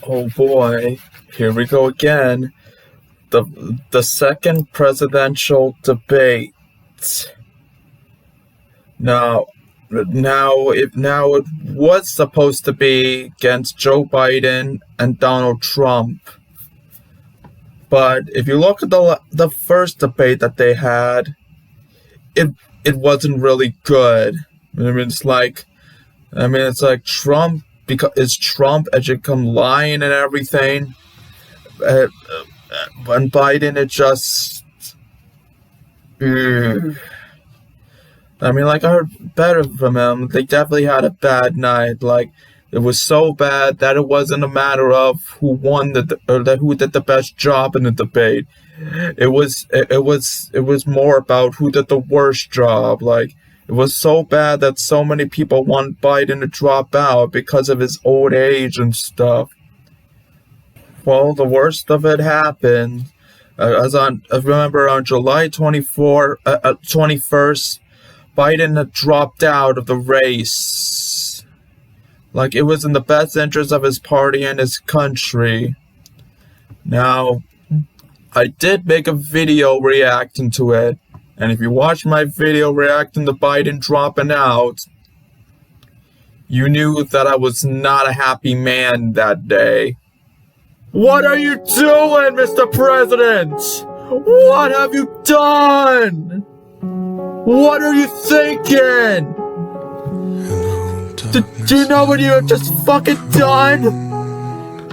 Oh boy, here we go again. The second presidential debate. Now it was supposed to be against Joe Biden and Donald Trump. But if you look at the first debate that they had, it wasn't really good. It's like Trump, because Trump as you come lying and everything. When Biden, it just, I heard better from him. They definitely had a bad night. It was so bad that it wasn't a matter of who won who did the best job in the debate. It was more about who did the worst job. It was so bad that so many people want Biden to drop out because of his old age and stuff. Well, the worst of it happened. I remember on July 21st, Biden had dropped out of the race. It was in the best interest of his party and his country. Now, I did make a video reacting to it. And if you watch my video reacting to Biden dropping out, you knew that I was not a happy man that day. What are you doing, Mr. President? What have you done? What are you thinking? Do you know what you have just fucking done?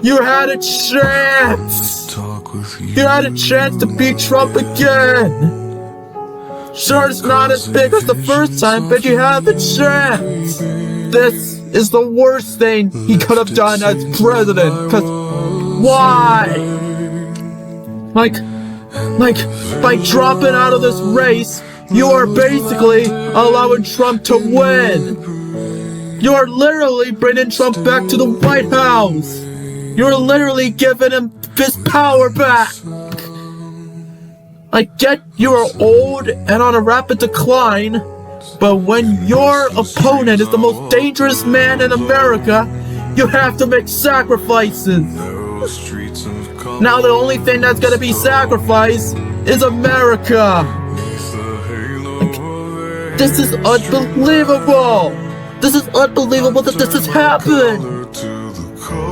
You had a chance. You had a chance to beat Trump again. Sure, it's not as big as the first time, but you had the chance. This is the worst thing he could have done as president, cause why? By dropping out of this race, you are basically allowing Trump to win. You are literally bringing Trump back to the White House. You're literally giving him his power back. I get you are old and on a rapid decline, but when your opponent is the most dangerous man in America, you have to make sacrifices. Now the only thing that's gonna be sacrificed is America. This is unbelievable. This is unbelievable that this has happened.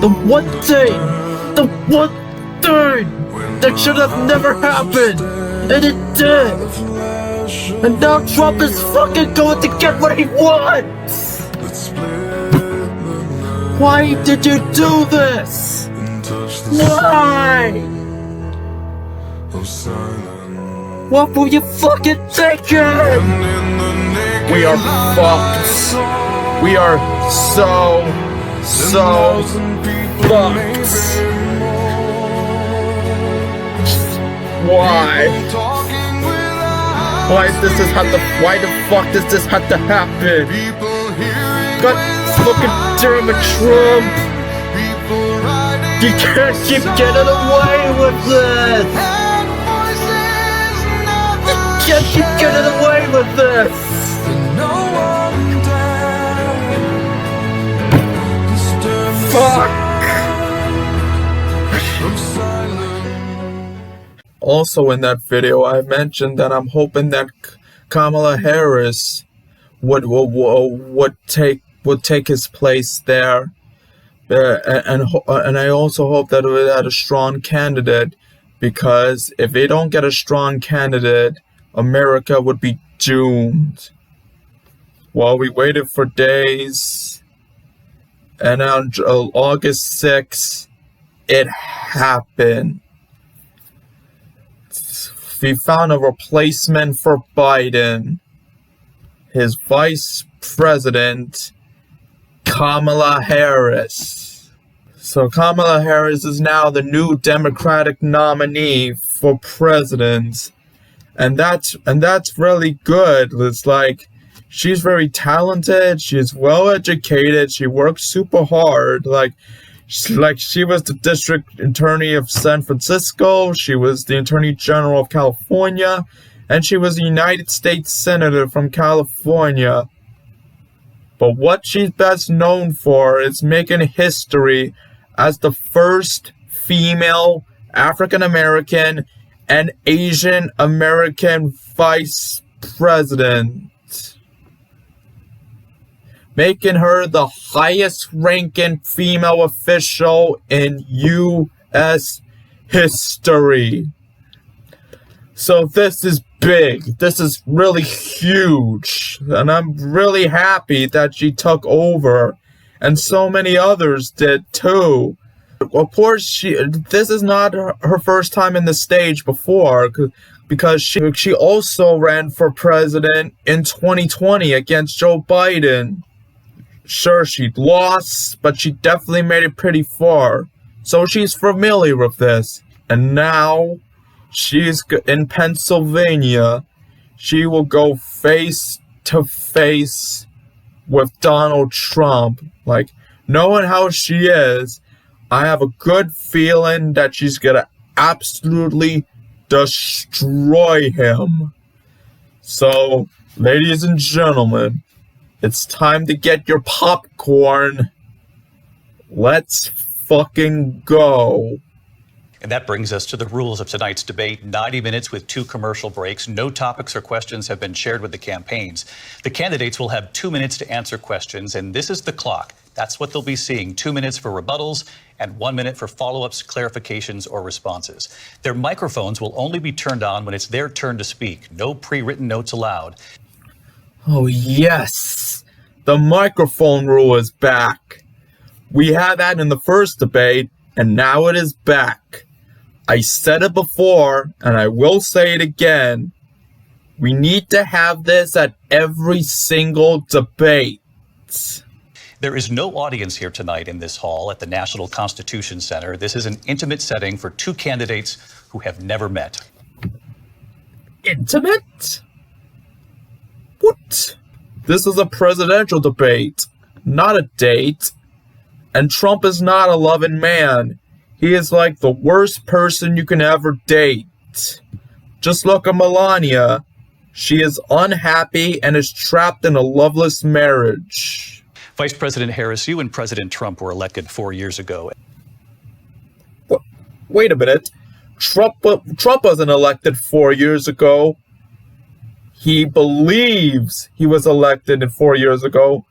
The one thing that should have never happened, and it did. And now Trump is fucking going to get what he wants. Why did you do this? Why? What were you fucking thinking? We are fucked. We are so fucked. Why? Why the fuck does this have to happen? God fucking damn it, Trump! You can't keep getting away with this! You can't keep getting away with this! Fuck! Also in that video, I mentioned that I'm hoping that Kamala Harris would take his place there, and I also hope that we had a strong candidate, because if they don't get a strong candidate, America would be doomed. Well, we waited for days, and on August 6th, it happened. We found a replacement for Biden. His vice president, Kamala Harris. So Kamala Harris is now the new Democratic nominee for president. And that's really good. It's she's very talented, she's well educated, she works super hard. She was the district attorney of San Francisco, she was the attorney general of California, and she was a United States senator from California. But what she's best known for is making history as the first female African American and Asian American vice president, making her the highest ranking female official in U.S. history. So this is big. This is really huge. And I'm really happy that she took over. And so many others did too. Of course, this is not her first time in the stage before, because she also ran for president in 2020 against Joe Biden. Sure, she lost, but she definitely made it pretty far. So she's familiar with this. And now she's in Pennsylvania. She will go face to face with Donald Trump. Like, knowing how she is, I have a good feeling that she's gonna absolutely destroy him. So, ladies and gentlemen, it's time to get your popcorn. Let's fucking go. And that brings us to the rules of tonight's debate. 90 minutes with 2 commercial breaks. No topics or questions have been shared with the campaigns. The candidates will have 2 minutes to answer questions, and this is the clock. That's what they'll be seeing. 2 minutes for rebuttals and 1 minute for follow-ups, clarifications, or responses. Their microphones will only be turned on when it's their turn to speak. No pre-written notes allowed. Oh yes, the microphone rule is back. We had that in the first debate, and now it is back. I said it before, and I will say it again. We need to have this at every single debate. There is no audience here tonight in this hall at the National Constitution Center. This is an intimate setting for 2 candidates who have never met. Intimate? What? This is a presidential debate, not a date. And Trump is not a loving man. He is like the worst person you can ever date. Just look at Melania. She is unhappy and is trapped in a loveless marriage. Vice President Harris, you and President Trump were elected 4 years ago. Wait a minute. Trump wasn't elected 4 years ago. He believes he was elected 4 years ago.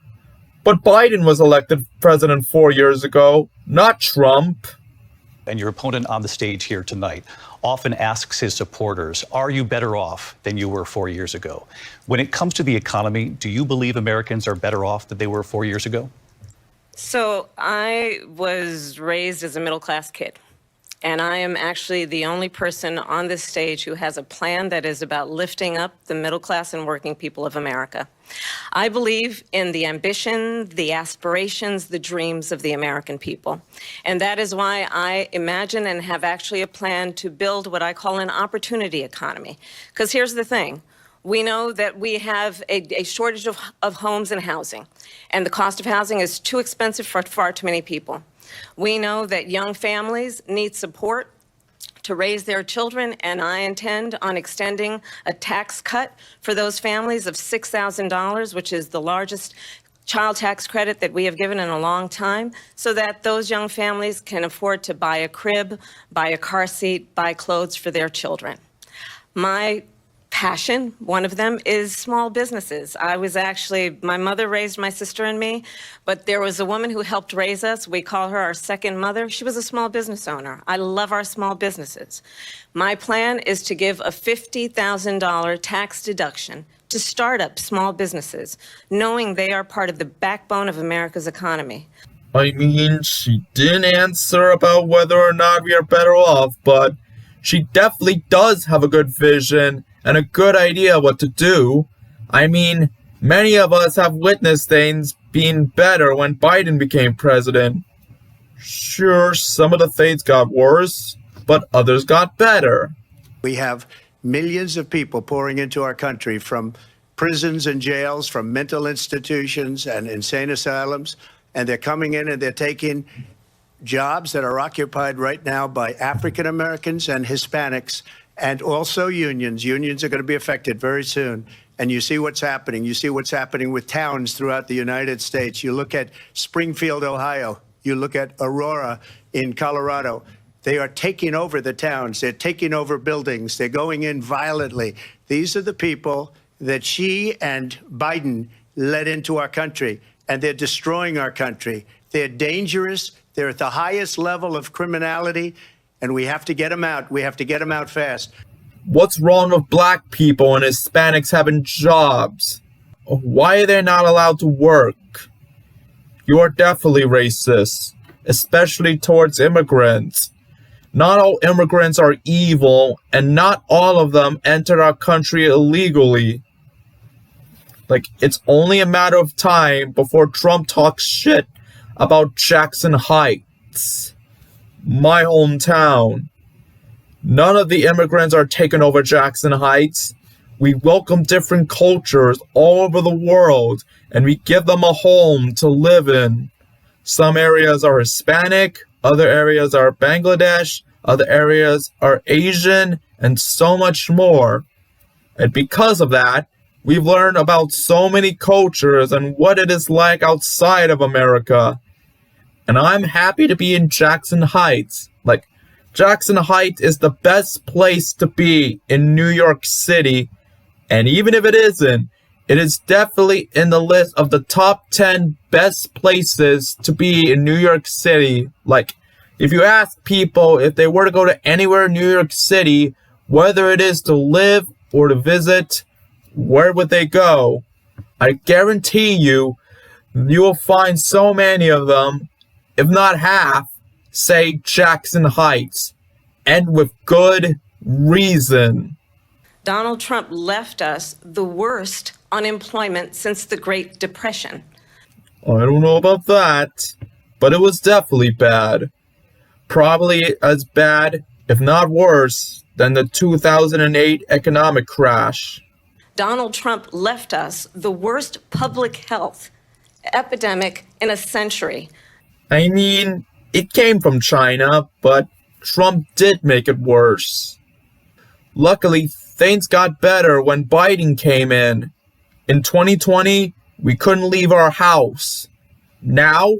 But Biden was elected president 4 years ago, not Trump. And your opponent on the stage here tonight often asks his supporters, are you better off than you were 4 years ago? When it comes to the economy, do you believe Americans are better off than they were 4 years ago? So I was raised as a middle-class kid. And I am actually the only person on this stage who has a plan that is about lifting up the middle class and working people of America. I believe in the ambition, the aspirations, the dreams of the American people. And that is why I imagine and have actually a plan to build what I call an opportunity economy. Because here's the thing. We know that we have a shortage of homes and housing. And the cost of housing is too expensive for far too many people. We know that young families need support to raise their children, and I intend on extending a tax cut for those families of $6,000, which is the largest child tax credit that we have given in a long time, so that those young families can afford to buy a crib, buy a car seat, buy clothes for their children. My passion, one of them, is small businesses. My mother raised my sister and me, but there was a woman who helped raise us. We call her our second mother. She was a small business owner. I love our small businesses. My plan is to give a $50,000 tax deduction to startup small businesses, knowing they are part of the backbone of America's economy. I mean, she didn't answer about whether or not we are better off, but she definitely does have a good vision and a good idea what to do. I mean, many of us have witnessed things being better when Biden became president. Sure, some of the things got worse, but others got better. We have millions of people pouring into our country from prisons and jails, from mental institutions and insane asylums, and they're coming in and they're taking jobs that are occupied right now by African Americans and Hispanics, and also unions. Unions are going to be affected very soon. And you see what's happening. You see what's happening with towns throughout the United States. You look at Springfield, Ohio. You look at Aurora in Colorado. They are taking over the towns. They're taking over buildings. They're going in violently. These are the people that Xi and Biden led into our country, and they're destroying our country. They're dangerous. They're at the highest level of criminality, and we have to get them out. We have to get them out fast. What's wrong with black people and Hispanics having jobs? Why are they not allowed to work? You are definitely racist, especially towards immigrants. Not all immigrants are evil, and not all of them entered our country illegally. Like, it's only a matter of time before Trump talks shit about Jackson Heights, my hometown. None of the immigrants are taking over Jackson Heights. We welcome different cultures all over the world, and we give them a home to live in. Some areas are Hispanic, other areas are Bangladesh, other areas are Asian, and so much more. And because of that, we've learned about so many cultures and what it is like outside of America. And I'm happy to be in Jackson Heights. Like, Jackson Heights is the best place to be in New York City. And even if it isn't, it is definitely in the list of the top 10 best places to be in New York City. Like, if you ask people if they were to go to anywhere in New York City, whether it is to live or to visit, where would they go? I guarantee you will find so many of them, if not half, say Jackson Heights, and with good reason. Donald Trump left us the worst unemployment since the Great Depression. I don't know about that, but it was definitely bad. Probably as bad, if not worse, than the 2008 economic crash. Donald Trump left us the worst public health epidemic in a century. I mean, it came from China, but Trump did make it worse. Luckily, things got better when Biden came in. In 2020, we couldn't leave our house. Now,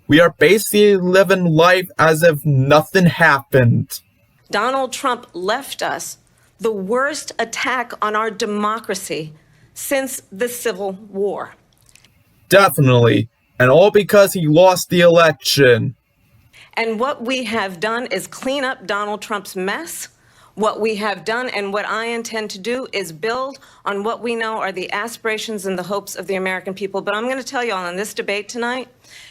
we are basically living life as if nothing happened. Donald Trump left us the worst attack on our democracy since the Civil War. Definitely. And all because he lost the election. And what we have done is clean up Donald Trump's mess. What we have done and what I intend to do is build on what we know are the aspirations and the hopes of the American people. But I'm going to tell you all in this debate tonight,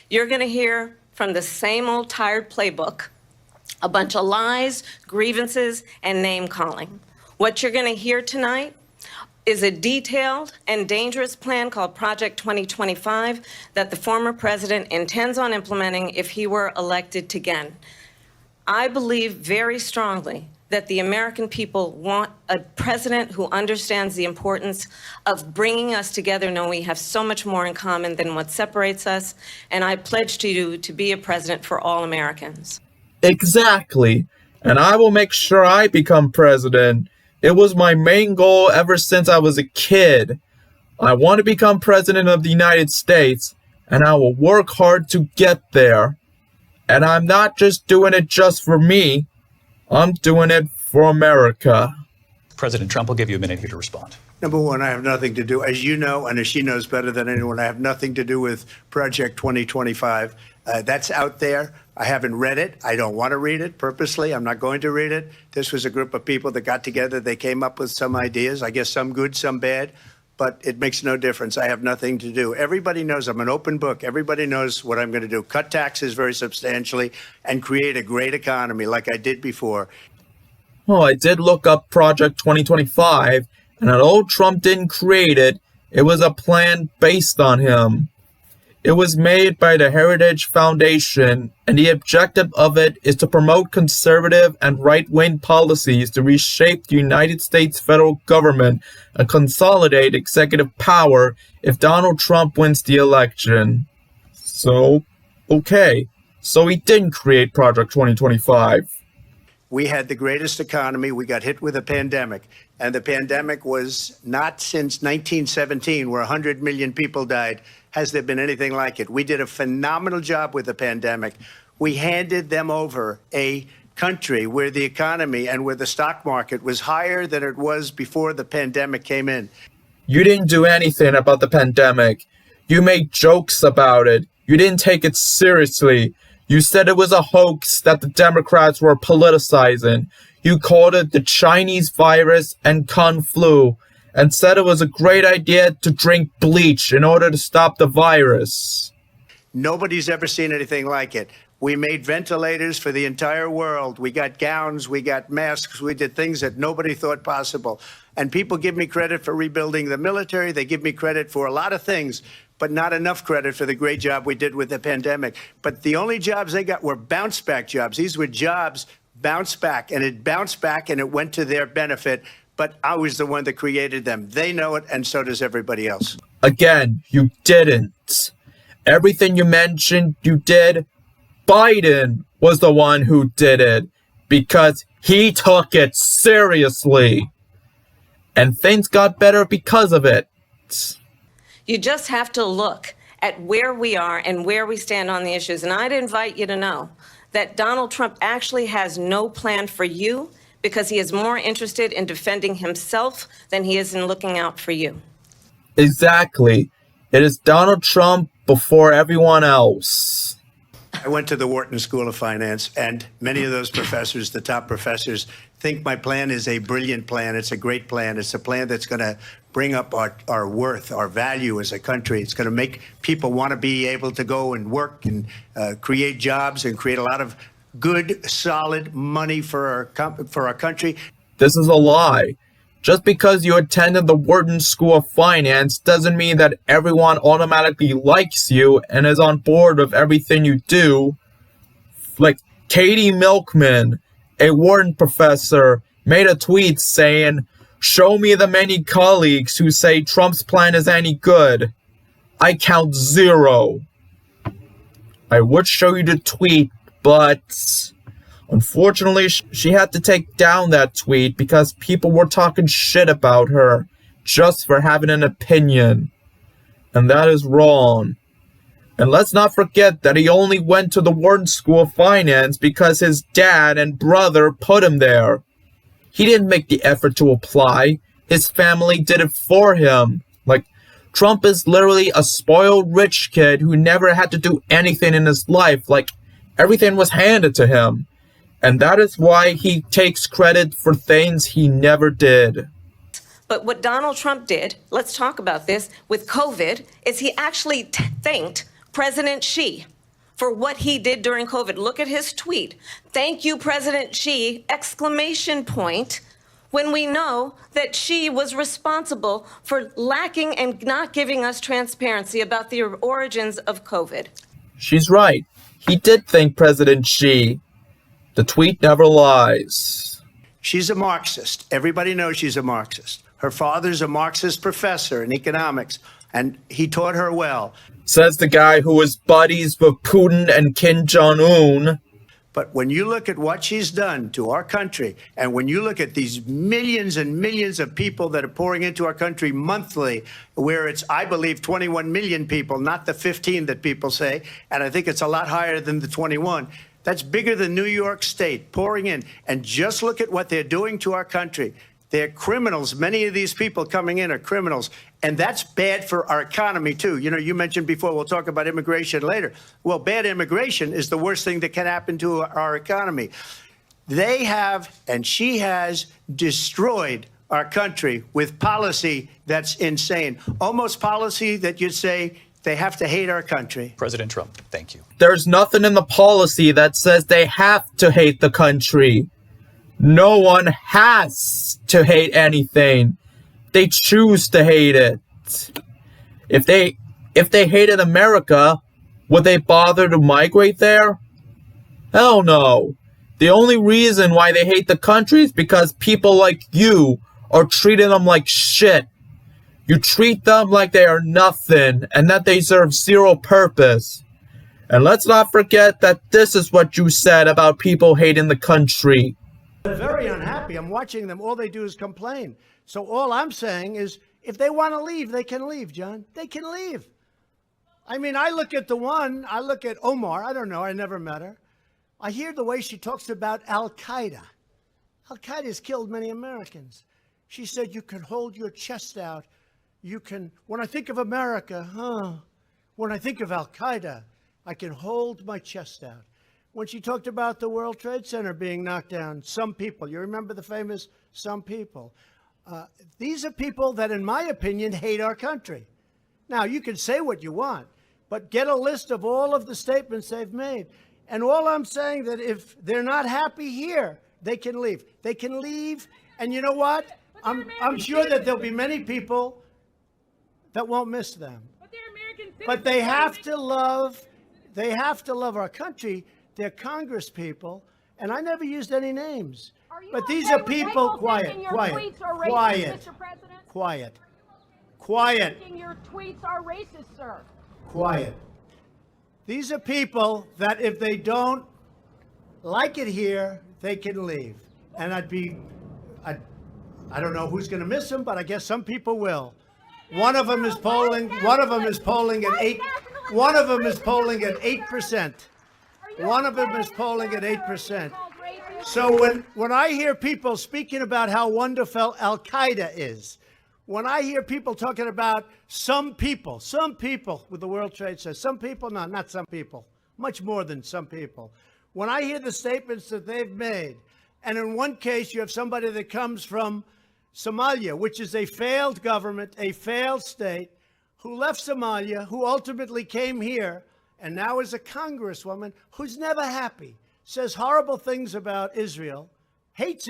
you're going to hear from the same old tired playbook, a bunch of lies, grievances, and name-calling. What you're going to hear tonight is a detailed and dangerous plan called Project 2025 that the former president intends on implementing if he were elected again. I believe very strongly that the American people want a president who understands the importance of bringing us together, knowing we have so much more in common than what separates us. And I pledge to you to be a president for all Americans. Exactly. And I will make sure I become president. It was my main goal ever since I was a kid. I want to become president of the United States, and I will work hard to get there. And I'm not just doing it just for me. I'm doing it for America. President Trump will give you a minute here to respond. Number one, I have nothing to do, as you know, and as she knows better than anyone, I have nothing to do with Project 2025. That's out there. I haven't read it. I don't want to read it purposely. I'm not going to read it. This was a group of people that got together. They came up with some ideas, I guess some good, some bad, but it makes no difference. I have nothing to do. Everybody knows I'm an open book. Everybody knows what I'm going to do. Cut taxes very substantially and create a great economy like I did before. Well, I did look up Project 2025, and although Trump didn't create it, it was a plan based on him. It was made by the Heritage Foundation, and the objective of it is to promote conservative and right-wing policies to reshape the United States federal government and consolidate executive power if Donald Trump wins the election. So, okay. So he didn't create Project 2025. We had the greatest economy. We got hit with a pandemic. And the pandemic was not since 1917, where 100 million people died. has there been anything like it. We did a phenomenal job with the pandemic. We handed them over a country where the economy and where the stock market was higher than it was before the pandemic came in. You didn't do anything about the pandemic. You made jokes about it. You didn't take it seriously. You said it was a hoax that the Democrats were politicizing. You called it the Chinese virus and Kung flu, and said it was a great idea to drink bleach in order to stop the virus. Nobody's ever seen anything like it. We made ventilators for the entire world. We got gowns, we got masks, we did things that nobody thought possible. And people give me credit for rebuilding the military. They give me credit for a lot of things, but not enough credit for the great job we did with the pandemic. But the only jobs they got were bounce back jobs. These were jobs bounce back, and it bounced back and it went to their benefit. But I was the one that created them. They know it, and so does everybody else. Again, you didn't. Everything you mentioned you did, Biden was the one who did it because he took it seriously. And things got better because of it. You just have to look at where we are and where we stand on the issues. And I'd invite you to know that Donald Trump actually has no plan for you because he is more interested in defending himself than he is in looking out for you. Exactly. It is Donald Trump before everyone else. I went to the Wharton School of Finance, and many of those professors, the top professors, think my plan is a brilliant plan. It's a great plan. It's a plan that's going to bring up our worth, our value as a country. It's going to make people want to be able to go and work and create jobs and create a lot of good, solid money for our country. This is a lie. Just because you attended the Wharton School of Finance doesn't mean that everyone automatically likes you and is on board with everything you do. Like Katie Milkman, a Wharton professor, made a tweet saying, "Show me the many colleagues who say Trump's plan is any good. I count 0. I would show you the tweet, but unfortunately, she had to take down that tweet because people were talking shit about her just for having an opinion. And that is wrong. And let's not forget that he only went to the Wharton School of Finance because his dad and brother put him there. He didn't make the effort to apply. His family did it for him. Like, Trump is literally a spoiled rich kid who never had to do anything in his life. Like, everything was handed to him. And that is why he takes credit for things he never did. But what Donald Trump did, let's talk about this, with COVID, is he actually thanked President Xi for what he did during COVID. Look at his tweet. "Thank you, President Xi, !" When we know that Xi was responsible for lacking and not giving us transparency about the origins of COVID. She's right. He did thank President Xi. The tweet never lies. She's a Marxist. Everybody knows she's a Marxist. Her father's a Marxist professor in economics, and he taught her well. Says the guy who was buddies with Putin and Kim Jong-un. But when you look at what she's done to our country, and when you look at these millions and millions of people that are pouring into our country monthly, where it's, I believe, 21 million people, not the 15 that people say, and I think it's a lot higher than the 21. That's bigger than New York State pouring in. And just look at what they're doing to our country. They're criminals. Many of these people coming in are criminals. And that's bad for our economy, too. You know, you mentioned before, we'll talk about immigration later. Well, bad immigration is the worst thing that can happen to our economy. They have, and she has, destroyed our country with policy that's insane. Almost policy that you'd say, they have to hate our country. President Trump, thank you. There's nothing in the policy that says they have to hate the country. No one has to hate anything. They choose to hate it. If they hated America, would they bother to migrate there? Hell no. The only reason why they hate the country is because people like you are treating them like shit. You treat them like they are nothing and that they serve 0 purpose. And let's not forget that this is what you said about people hating the country. They're very unhappy. I'm watching them. All they do is complain. So all I'm saying is, if they want to leave, they can leave, John. They can leave. I mean, I look at Omar. I don't know. I never met her. I hear the way she talks about Al-Qaeda. Al-Qaeda has killed many Americans. She said, you can hold your chest out. You can, when I think of America, when I think of Al-Qaeda, I can hold my chest out. When she talked about the World Trade Center being knocked down, some people, you remember the famous some people. These are people that, in my opinion, hate our country. Now, you can say what you want, but get a list of all of the statements they've made. And all I'm saying that if they're not happy here, they can leave. They can leave, and you know what? I'm sure that there'll be many people that won't miss them. But they're American citizens. But they have to love our country. They're Congress people, and I never used any names. But these are people, quiet. Your tweets are racist, Mr. President? Quiet. Your tweets are racist, sir. Quiet. These are people that if they don't like it here, they can leave. And I don't know who's going to miss them, but I guess some people will. One of them is polling at 8%. One of them is polling at 8%. So when I hear people speaking about how wonderful Al-Qaeda is, when I hear people talking about some people with the World Trade Center, some people, no, not some people, much more than some people. When I hear the statements that they've made, and in one case you have somebody that comes from Somalia, which is a failed government, a failed state, who left Somalia, who ultimately came here, and now is a congresswoman who's never happy, says horrible things about Israel, hates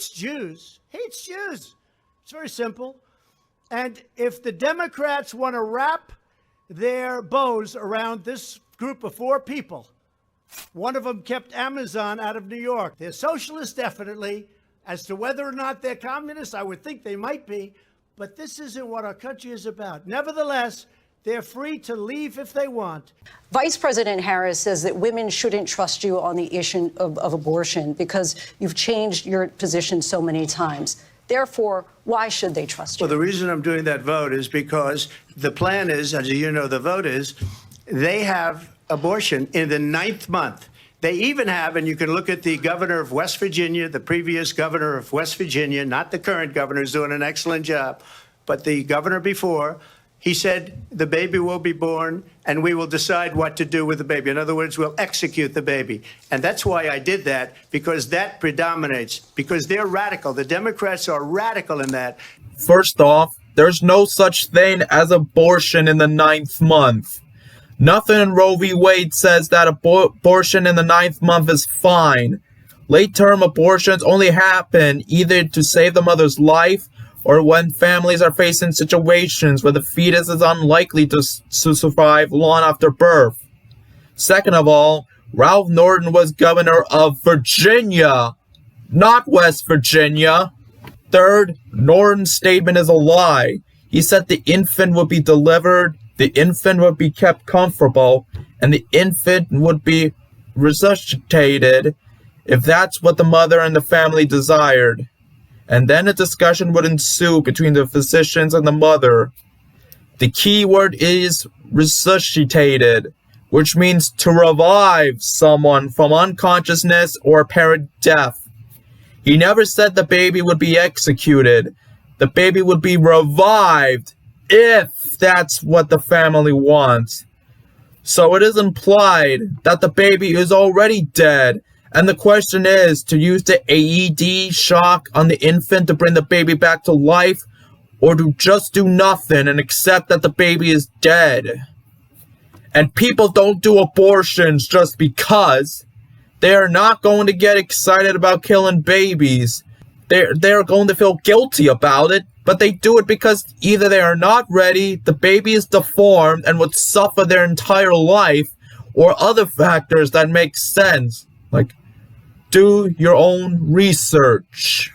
Jews. It's very simple. And if the Democrats want to wrap their bows around this group of 4 people, one of them kept Amazon out of New York. They're socialists, definitely. As to whether or not they're communists, I would think they might be. But this isn't what our country is about. Nevertheless, they're free to leave if they want. Vice President Harris says that women shouldn't trust you on the issue of abortion because you've changed your position so many times. Therefore, why should they trust you? Well, the reason I'm doing that vote is because the plan is, as you know, the vote is, they have abortion in the 9th month. They even have, and you can look at the governor of West Virginia, the previous governor of West Virginia, not the current governor, who's doing an excellent job, but the governor before, he said the baby will be born and we will decide what to do with the baby. In other words, we'll execute the baby. And that's why I did that, because that predominates, because they're radical. The Democrats are radical in that. First off, there's no such thing as abortion in the 9th month. Nothing in Roe v. Wade says that abortion in the 9th month is fine. Late-term abortions only happen either to save the mother's life or when families are facing situations where the fetus is unlikely to survive long after birth. Second of all, Ralph Norton was governor of Virginia, not West Virginia. Third, Norton's statement is a lie. He said the infant would be delivered, the infant would be kept comfortable, and the infant would be resuscitated if that's what the mother and the family desired. And then a discussion would ensue between the physicians and the mother. The key word is resuscitated, which means to revive someone from unconsciousness or apparent death. He never said the baby would be executed. The baby would be revived if that's what the family wants. So it is implied that the baby is already dead. And the question is to use the AED shock on the infant to bring the baby back to life, or to just do nothing and accept that the baby is dead. And people don't do abortions just because. They are not going to get excited about killing babies. They're going to feel guilty about it, but they do it because either they are not ready, the baby is deformed and would suffer their entire life, or other factors that make sense. Like, do your own research.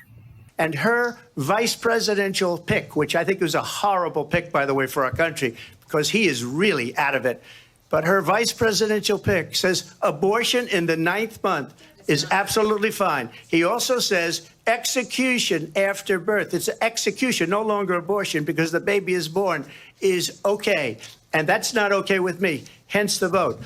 And her vice presidential pick, which I think was a horrible pick, by the way, for our country, because he is really out of it. But her vice presidential pick says abortion in the 9th month is absolutely fine. He also says execution after birth. It's execution, no longer abortion, because the baby is born is okay. And that's not okay with me. Hence the vote.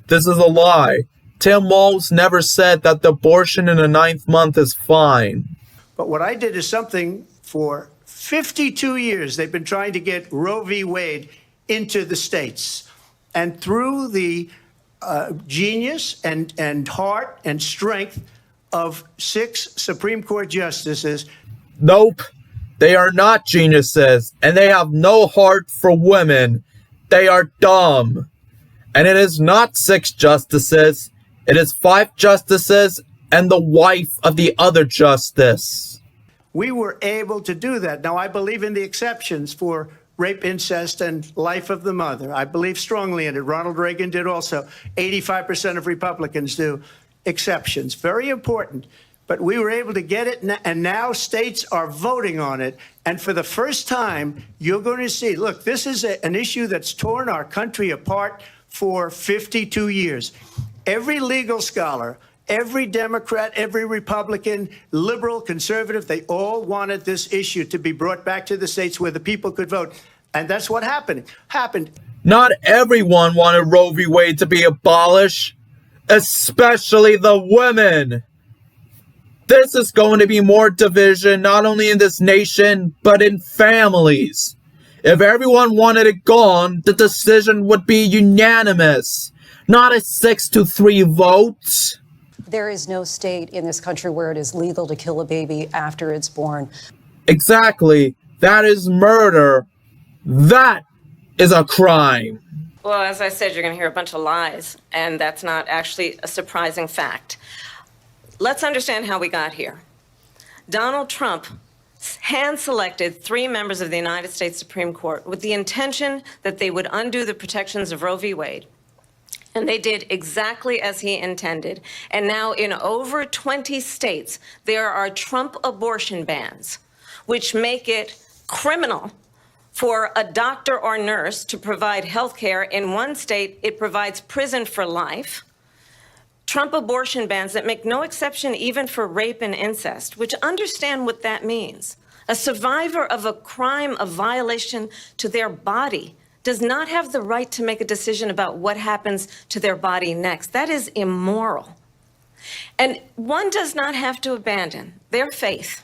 This is a lie. Tim Walz never said that the abortion in the 9th month is fine. But what I did is something for 52 years. They've been trying to get Roe v. Wade into the states. And through the genius and heart and strength of 6 Supreme Court justices. Nope. They are not geniuses, and they have no heart for women. They are dumb. And it is not 6 justices. It is 5 justices and the wife of the other justice. We were able to do that. Now, I believe in the exceptions for rape, incest, and life of the mother. I believe strongly in it. Ronald Reagan did also. 85% of Republicans do. Exceptions. Very important. But we were able to get it, and now states are voting on it. And for the first time, you're going to see, look, this is an issue that's torn our country apart for 52 years. Every legal scholar, every Democrat, every Republican, liberal, conservative, they all wanted this issue to be brought back to the states where the people could vote. And that's what happened. Not everyone wanted Roe v. Wade to be abolished, especially the women. This is going to be more division, not only in this nation, but in families. If everyone wanted it gone, the decision would be unanimous, not a 6-3 vote. There is no state in this country where it is legal to kill a baby after it's born. Exactly. That is murder. That is a crime. Well, as I said, you're going to hear a bunch of lies, and that's not actually a surprising fact. Let's understand how we got here. Donald Trump hand-selected 3 members of the United States Supreme Court with the intention that they would undo the protections of Roe v. Wade. And they did exactly as he intended. And now in over 20 states, there are Trump abortion bans, which make it criminal for a doctor or nurse to provide health care. In one state, it provides prison for life. Trump abortion bans that make no exception even for rape and incest, which understand what that means. A survivor of a crime of violation to their body does not have the right to make a decision about what happens to their body next. That is immoral. And one does not have to abandon their faith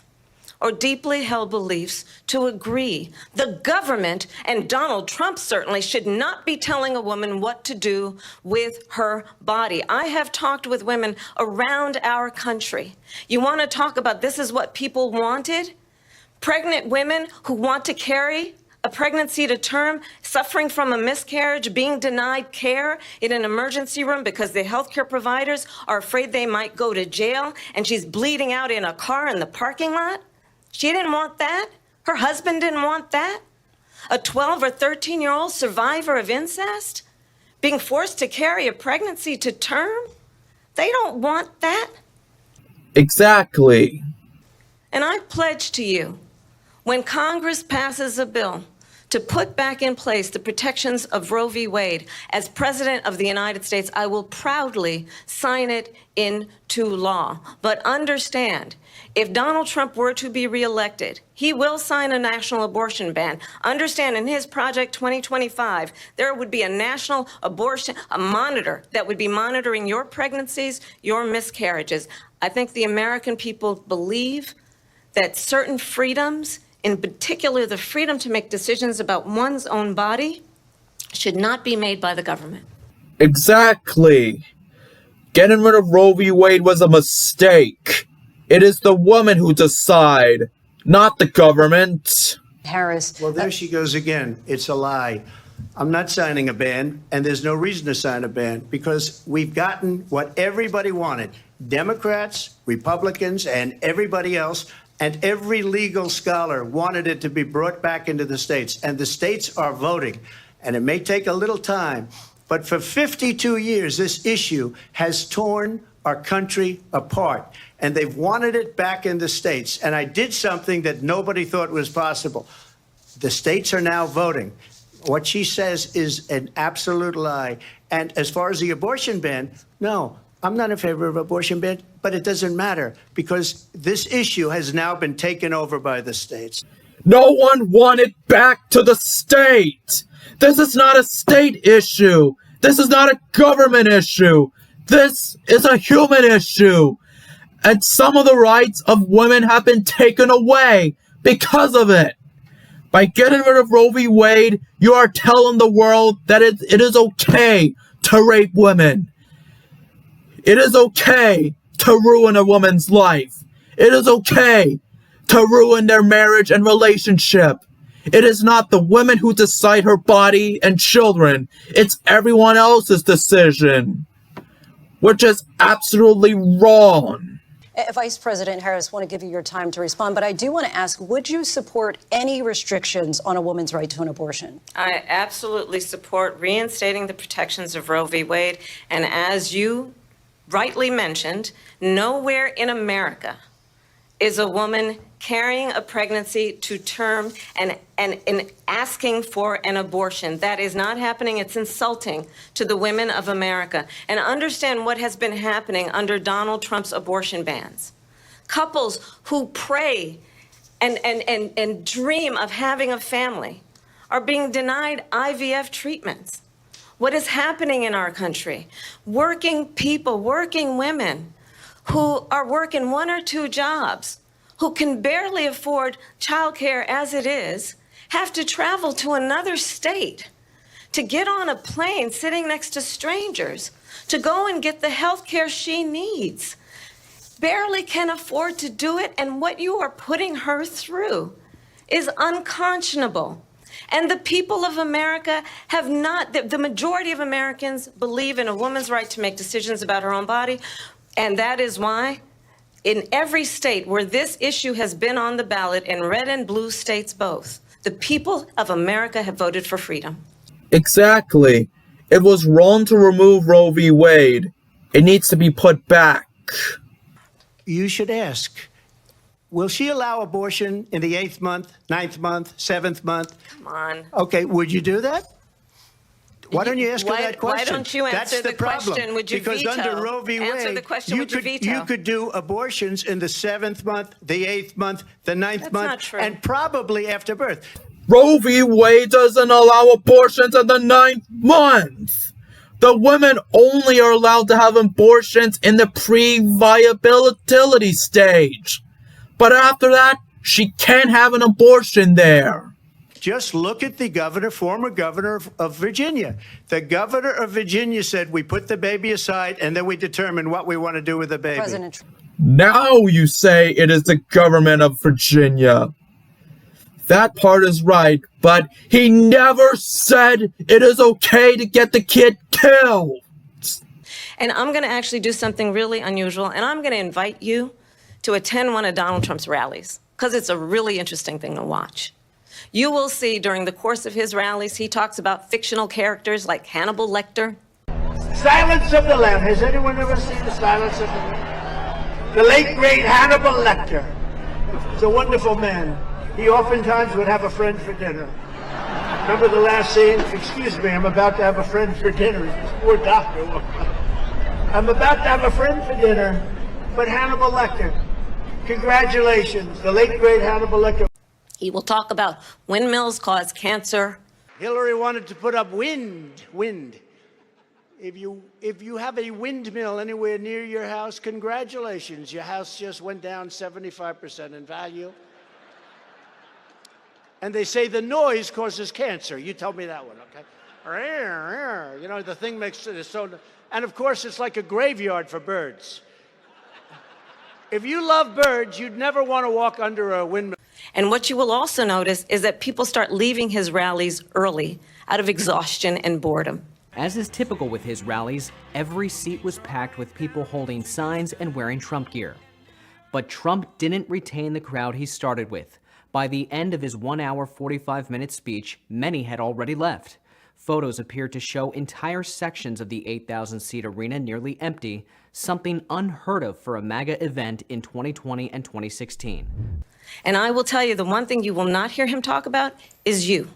or deeply held beliefs to agree. The government, and Donald Trump certainly, should not be telling a woman what to do with her body. I have talked with women around our country. You want to talk about this is what people wanted? Pregnant women who want to carry a pregnancy to term, suffering from a miscarriage, being denied care in an emergency room because the healthcare providers are afraid they might go to jail, and she's bleeding out in a car in the parking lot. She didn't want that. Her husband didn't want that. A 12 or 13-year-old survivor of incest being forced to carry a pregnancy to term. They don't want that. Exactly. And I pledge to you, when Congress passes a bill to put back in place the protections of Roe v. Wade, as President of the United States, I will proudly sign it into law. But understand, if Donald Trump were to be reelected, he will sign a national abortion ban. Understand, in his Project 2025, there would be a national abortion, a monitor that would be monitoring your pregnancies, your miscarriages. I think the American people believe that certain freedoms, in particular the freedom to make decisions about one's own body, should not be made by the government. Exactly. Getting rid of Roe v. Wade was a mistake. It is the woman who decide, not the government. Harris. Well, there she goes again. It's a lie. I'm not signing a ban, and there's no reason to sign a ban, because we've gotten what everybody wanted. Democrats, Republicans, and everybody else, and every legal scholar wanted it to be brought back into the states. And the states are voting. And it may take a little time, but for 52 years, this issue has torn our country apart. And they've wanted it back in the states. And I did something that nobody thought was possible. The states are now voting. What she says is an absolute lie. And as far as the abortion ban, no, I'm not in favor of abortion ban, but it doesn't matter, because this issue has now been taken over by the states. No one wanted back to the state. This is not a state issue. This is not a government issue. This is a human issue. And some of the rights of women have been taken away because of it. By getting rid of Roe v. Wade, you are telling the world that it is okay to rape women. It is okay to ruin a woman's life. It is okay to ruin their marriage and relationship. It is not the women who decide her body and children. It's everyone else's decision, which is absolutely wrong. Vice President Harris, want to give you your time to respond, but I do want to ask, would you support any restrictions on a woman's right to an abortion? I absolutely support reinstating the protections of Roe v. Wade. And as you rightly mentioned, nowhere in America is a woman carrying a pregnancy to term and asking for an abortion. That is not happening. It's insulting to the women of America. And understand what has been happening under Donald Trump's abortion bans. Couples who pray and dream of having a family are being denied IVF treatments. What is happening in our country? Working people, working women who are working 1 or 2 jobs, who can barely afford childcare as it is, have to travel to another state to get on a plane sitting next to strangers to go and get the health care she needs. Barely can afford to do it, and what you are putting her through is unconscionable. And the people of America have not, the majority of Americans believe in a woman's right to make decisions about her own body, and that is why in every state where this issue has been on the ballot, in red and blue states both, the people of America have voted for freedom. Exactly. It was wrong to remove Roe v. Wade. It needs to be put back. You should ask, will she allow abortion in the 8th month, 9th month, 7th month? Come on. Okay, would you do that? Why don't you ask her that question? Why don't you answer the question? Would you because veto? Under Roe v. Wade, answer the question, would you veto? You could do abortions in the 7th month, the 8th month, the 9th That's month, not true. and probably after birth. Roe v. Wade doesn't allow abortions in the 9th month. The women only are allowed to have abortions in the pre-viability stage. But after that, she can't have an abortion there. Just look at the former governor of Virginia. The governor of Virginia said, we put the baby aside and then we determine what we want to do with the baby. President Trump. Now you say it is the government of Virginia. That part is right, but he never said it is okay to get the kid killed. And I'm going to actually do something really unusual, and I'm going to invite you to attend one of Donald Trump's rallies, because it's a really interesting thing to watch. You will see during the course of his rallies, he talks about fictional characters like Hannibal Lecter. Silence of the Lambs. Has anyone ever seen the Silence of the Lambs? The late, great Hannibal Lecter. He's a wonderful man. He oftentimes would have a friend for dinner. Remember the last scene? Excuse me, I'm about to have a friend for dinner. This poor doctor. I'm about to have a friend for dinner, but Hannibal Lecter. Congratulations, the late, great Hannibal Lecter. He will talk about windmills cause cancer. Hillary wanted to put up wind. If you have a windmill anywhere near your house, congratulations. Your house just went down 75% in value. And they say the noise causes cancer. You told me that one, okay? You know, the thing makes it so... And of course, it's like a graveyard for birds. If you love birds, you'd never want to walk under a windmill. And what you will also notice is that people start leaving his rallies early out of exhaustion and boredom. As is typical with his rallies, every seat was packed with people holding signs and wearing Trump gear. But Trump didn't retain the crowd he started with. By the end of his 1 hour, 45-minute speech, many had already left. Photos appeared to show entire sections of the 8,000-seat arena nearly empty, something unheard of for a MAGA event in 2020 and 2016. And I will tell you, the one thing you will not hear him talk about is you.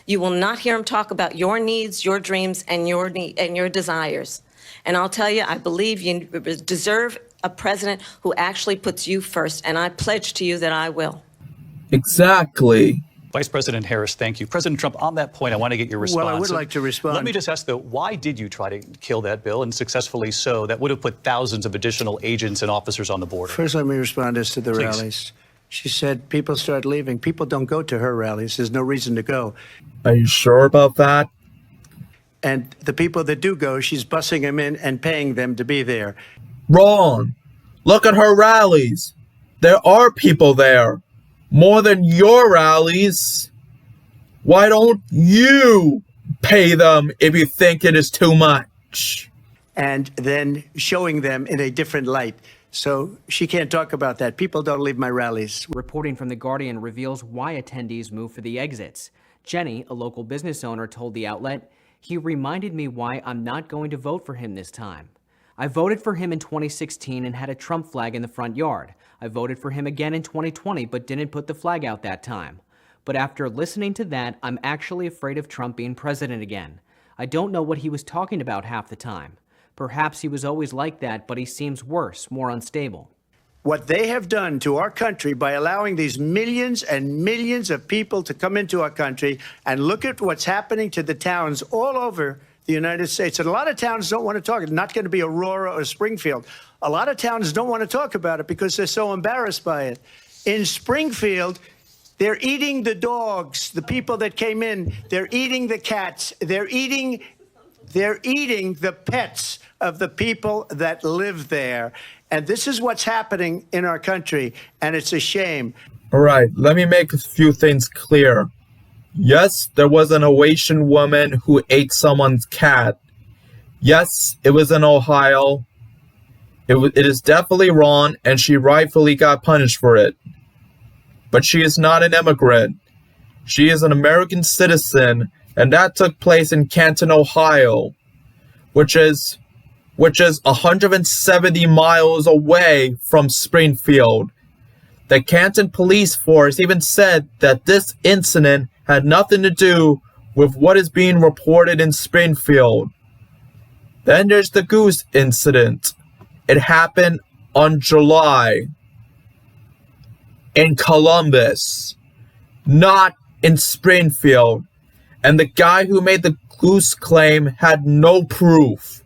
You will not hear him talk about your needs, your dreams, and your desires. And I'll tell you, I believe you deserve a president who actually puts you first, and I pledge to you that I will. Exactly. Vice President Harris, thank you. President Trump, on that point, I want to get your response. Well, I would like to respond. Let me just ask, though, why did you try to kill that bill, and successfully so? That would have put thousands of additional agents and officers on the border. First, let me respond as to the Please. rallies. She said people start leaving. People don't go to her rallies. There's no reason to go. Are you sure about that? And the people that do go, she's bussing them in and paying them to be there. Wrong. Look at her rallies. There are people there. More than your rallies. Why don't you pay them if you think it is too much? And then showing them in a different light. So she can't talk about that. People don't leave my rallies. Reporting from The Guardian reveals why attendees move for the exits. Jenny, a local business owner, told the outlet, "He reminded me why I'm not going to vote for him this time. I voted for him in 2016 and had a Trump flag in the front yard. I voted for him again in 2020 but didn't put the flag out that time. But after listening to that, I'm actually afraid of Trump being president again. I don't know what he was talking about half the time. Perhaps he was always like that, but he seems worse, more unstable." What they have done to our country by allowing these millions and millions of people to come into our country, and look at what's happening to the towns all over the United States. And a lot of towns don't want to talk. It's not going to be Aurora or Springfield. A lot of towns don't want to talk about it because they're so embarrassed by it. In Springfield, they're eating the dogs, the people that came in. They're eating the cats. They're eating the pets of the people that live there. And this is what's happening in our country, and it's a shame. All right, let me make a few things clear. Yes, there was an Haitian woman who ate someone's cat. Yes, it was in Ohio. It is definitely wrong, and she rightfully got punished for it. But she is not an immigrant. She is an American citizen, and that took place in Canton, Ohio, which is 170 miles away from Springfield. The Canton Police Force even said that this incident had nothing to do with what is being reported in Springfield. Then there's the goose incident. It happened on July in Columbus, not in Springfield. And the guy who made the goose claim had no proof.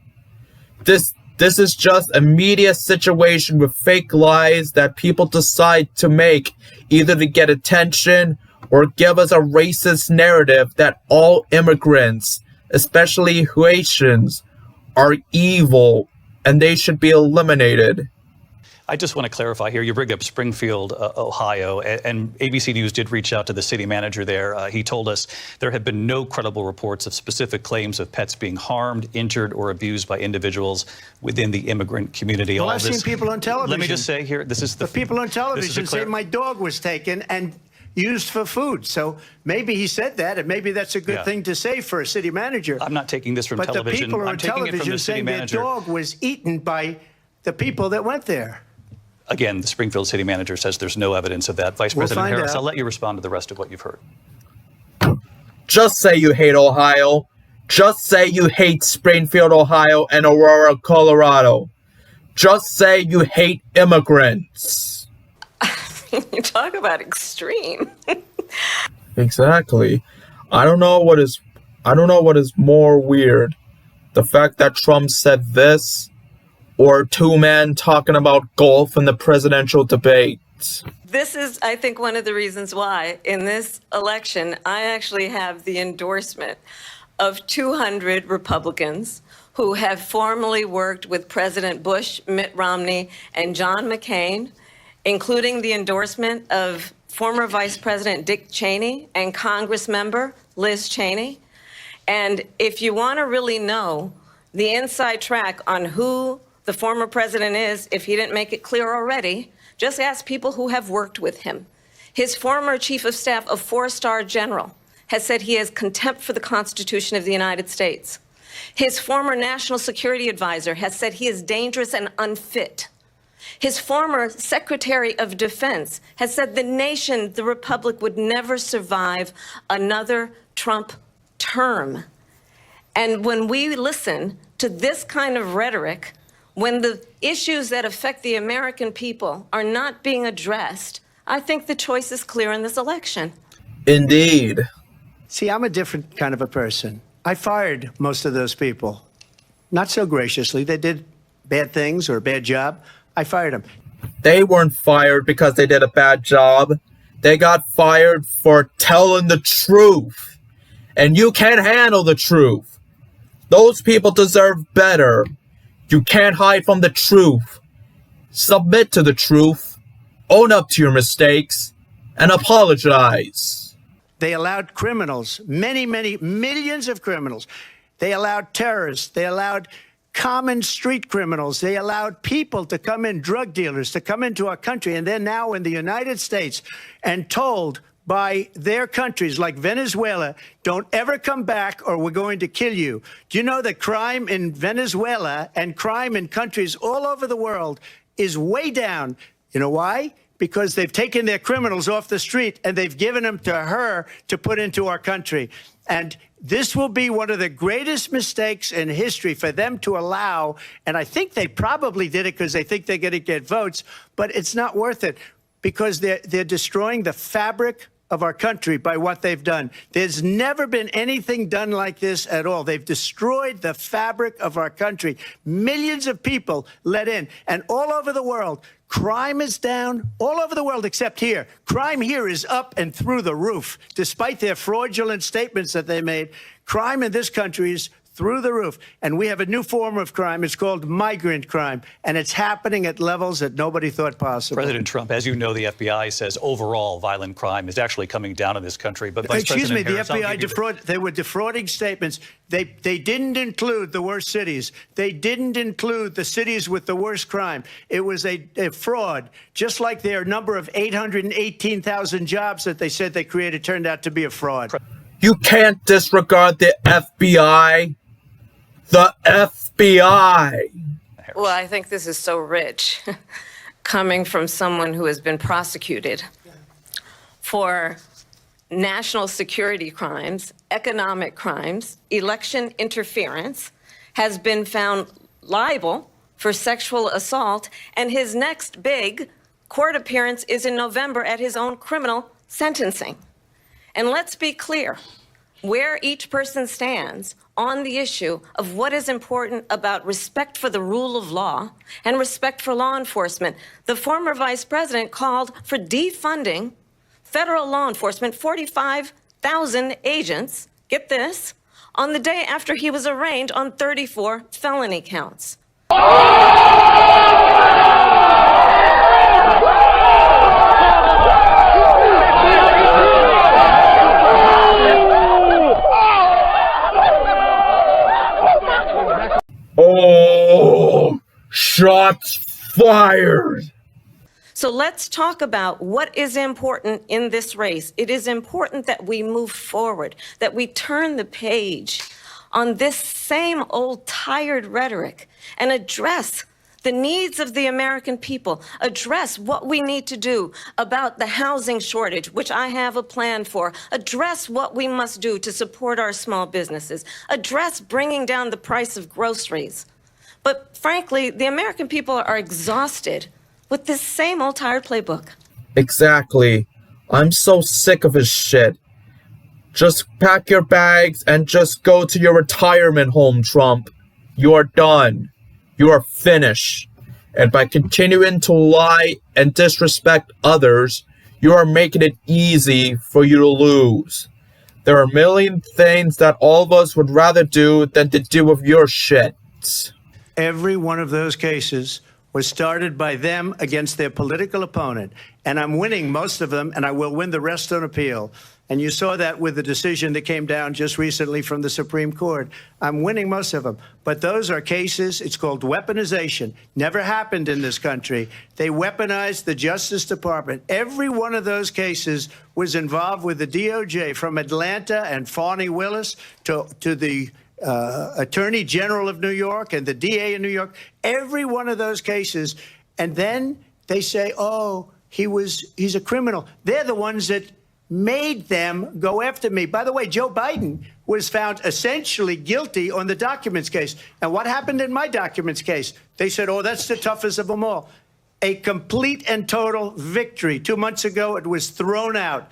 This is just a media situation with fake lies that people decide to make, either to get attention or give us a racist narrative that all immigrants, especially Haitians, are evil and they should be eliminated. I just want to clarify here. You bring up Springfield, Ohio, and ABC News did reach out to the city manager there. He told us there have been no credible reports of specific claims of pets being harmed, injured, or abused by individuals within the immigrant community. Well, I've seen people on television. Let me just say here, this is the people on television say my dog was taken and used for food. So maybe he said that, and maybe that's a good thing to say for a city manager. I'm not taking this from but television. The people I'm on taking it from television the city saying manager. their dog was eaten by the people that went there. Again, the Springfield city manager says there's no evidence of that. Vice President Harris, I'll let you respond to the rest of what you've heard. Just say you hate Ohio. Just say you hate Springfield, Ohio, and Aurora, Colorado. Just say you hate immigrants. You talk about extreme. Exactly. I don't know what is more weird. The fact that Trump said this, or two men talking about golf in the presidential debate. This is, I think, one of the reasons why in this election, I actually have the endorsement of 200 Republicans who have formerly worked with President Bush, Mitt Romney, and John McCain, including the endorsement of former Vice President Dick Cheney and Congress member Liz Cheney. And if you want to really know the inside track on who the former president is, if he didn't make it clear already, just ask people who have worked with him. His former chief of staff, a four-star general, has said he has contempt for the Constitution of the United States. His former national security advisor has said he is dangerous and unfit. His former Secretary of Defense has said the nation, the Republic, would never survive another Trump term. And when we listen to this kind of rhetoric, when the issues that affect the American people are not being addressed, I think the choice is clear in this election. Indeed. See, I'm a different kind of a person. I fired most of those people. Not so graciously. They did bad things or a bad job. I fired them. They weren't fired because they did a bad job. They got fired for telling the truth. And you can't handle the truth. Those people deserve better. You can't hide from the truth. Submit to the truth. Own up to your mistakes. And apologize. They allowed criminals, many, many millions of criminals. They allowed terrorists. They allowed common street criminals. They allowed people to come in, drug dealers, to come into our country. And they're now in the United States and told by their countries like Venezuela, don't ever come back or we're going to kill you. Do you know that crime in Venezuela and crime in countries all over the world is way down? You know why? Because they've taken their criminals off the street and they've given them to her to put into our country. And this will be one of the greatest mistakes in history for them to allow. And I think they probably did it because they think they're going to get votes, but it's not worth it because they're destroying the fabric of our country by what they've done. There's never been anything done like this at all. They've destroyed the fabric of our country. Millions of people let in, and all over the world, crime is down all over the world except here. Crime here is up and through the roof. Despite their fraudulent statements that they made, crime in this country is through the roof. And we have a new form of crime. It's called migrant crime. And it's happening at levels that nobody thought possible. President Trump, as you know, the FBI says overall violent crime is actually coming down in this country. But Vice President Harris, the FBI they were defrauding statements. They didn't include the worst cities. They didn't include the cities with the worst crime. It was a fraud, just like their number of 818,000 jobs that they said they created turned out to be a fraud. You can't disregard the FBI. The FBI. Well, I think this is so rich, coming from someone who has been prosecuted for national security crimes, economic crimes, election interference, has been found liable for sexual assault, and his next big court appearance is in November at his own criminal sentencing. And let's be clear, where each person stands on the issue of what is important about respect for the rule of law and respect for law enforcement. The former vice president called for defunding federal law enforcement, 45,000 agents, get this, on the day after he was arraigned on 34 felony counts. Oh, shots fired. So let's talk about what is important in this race. It is important that we move forward, that we turn the page on this same old tired rhetoric and address the needs of the American people, address what we need to do about the housing shortage, which I have a plan for, address what we must do to support our small businesses, address bringing down the price of groceries. But frankly, the American people are exhausted with this same old tired playbook. Exactly. I'm so sick of his shit. Just pack your bags and just go to your retirement home, Trump. You are done. You are finished. And by continuing to lie and disrespect others, you are making it easy for you to lose. There are a million things that all of us would rather do than to deal with your shit. Every one of those cases was started by them against their political opponent. And I'm winning most of them, and I will win the rest on appeal. And you saw that with the decision that came down just recently from the Supreme Court. I'm winning most of them. But those are cases, it's called weaponization. Never happened in this country. They weaponized the Justice Department. Every one of those cases was involved with the DOJ, from Atlanta and Fani Willis to the Attorney General of New York and the DA in New York. Every one of those cases. And then they say, oh, he's a criminal. They're the ones that made them go after me. By the way, Joe Biden was found essentially guilty on the documents case. And what happened in my documents case? They said, oh, that's the toughest of them all. a complete and total victory. 2 months ago, it was thrown out.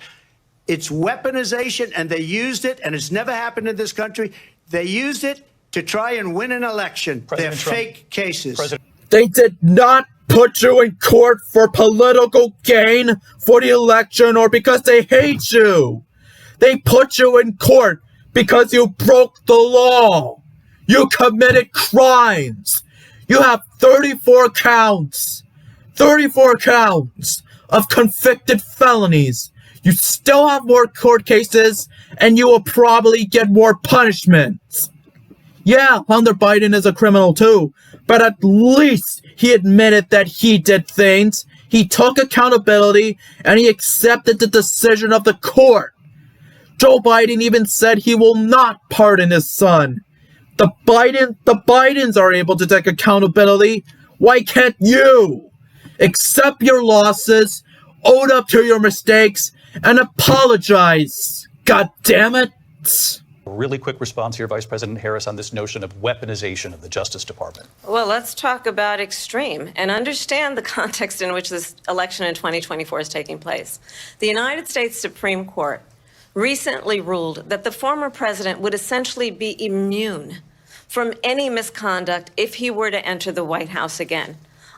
It's weaponization, and they used it, and it's never happened in this country. They used it to try and win an election. They're fake cases. They did not put you in court for political gain for the election or because they hate you. They put you in court because you broke the law. You committed crimes. You have 34 counts. 34 counts of convicted felonies. You still have more court cases, and you will probably get more punishments. Yeah, Hunter Biden is a criminal too, but at least he admitted that he did things. He took accountability, and he accepted the decision of the court. Joe Biden even said he will not pardon his son. The Bidens are able to take accountability. Why can't you? Accept your losses, own up to your mistakes, and apologize. God damn it. A really quick response here, Vice President Harris, on this notion of weaponization of the Justice Department. Well, let's talk about extreme and understand the context in which this election in 2024 is taking place. The United States Supreme Court recently ruled that the former president would essentially be immune from any misconduct if he were to enter the White House again.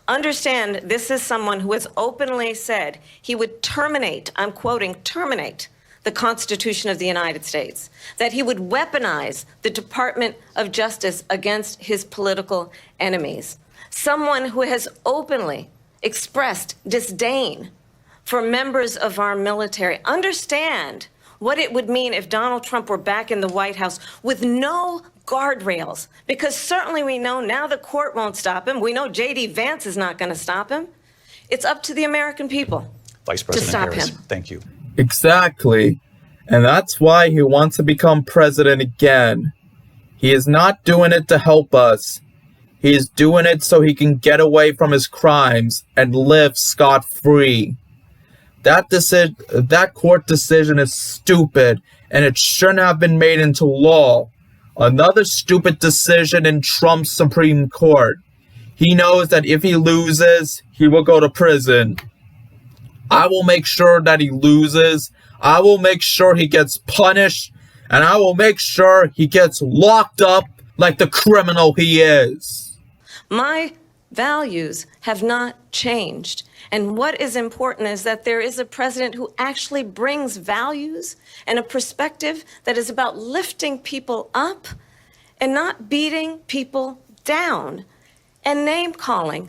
Understand, this is someone who has openly said he would terminate, I'm quoting, terminate the Constitution of the United States, that he would weaponize the Department of Justice against his political enemies. Someone who has openly expressed disdain for members of our military. Understand what it would mean if Donald Trump were back in the White House with no guardrails, because certainly we know now the court won't stop him. We know J.D. Vance is not going to stop him. It's up to the American people Vice President to stop Harris, him. Thank you. Exactly. And that's why he wants to become president again. He is not doing it to help us. He is doing it so he can get away from his crimes and live scot-free. That court decision is stupid, and it shouldn't have been made into law. Another stupid decision in Trump's Supreme Court. He knows that if he loses, he will go to prison. I will make sure that he loses. I will make sure he gets punished. And I will make sure he gets locked up like the criminal he is. My values have not changed. And what is important is that there is a president who actually brings values and a perspective that is about lifting people up and not beating people down and name calling.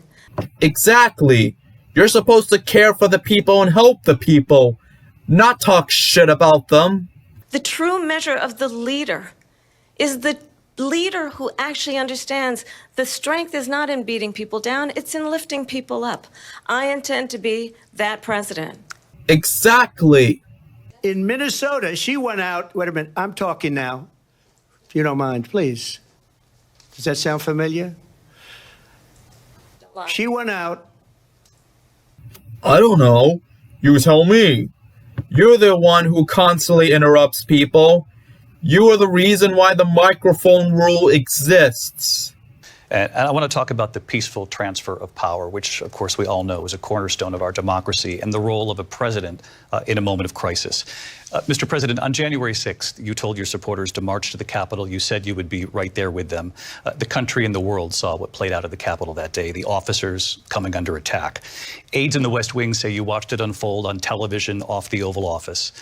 Exactly. You're supposed to care for the people and help the people, not talk shit about them. The true measure of the leader is the leader who actually understands the strength is not in beating people down, it's in lifting people up. I intend to be that president. Exactly. In Minnesota, she went out. Wait a minute. I'm talking now. If you don't mind, please. Does that sound familiar? She went out. I don't know. You tell me. You're the one who constantly interrupts people. You are the reason why the microphone rule exists. And I want to talk about the peaceful transfer of power, which, of course, we all know is a cornerstone of our democracy, and the role of a president in a moment of crisis. Mr. President, on January 6th, you told your supporters to march to the Capitol. You said you would be right there with them. The country and the world saw what played out at the Capitol that day, the officers coming under attack. Aides in the West Wing say you watched it unfold on television off the Oval Office.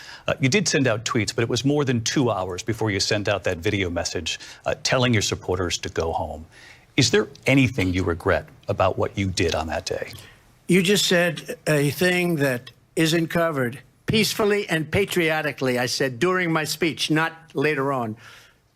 You did send out tweets, but it was more than 2 hours before you sent out that video message telling your supporters to go home. Is there anything you regret about what you did on that day? You just said a thing that isn't covered. Peacefully and patriotically, I said during my speech, not later on.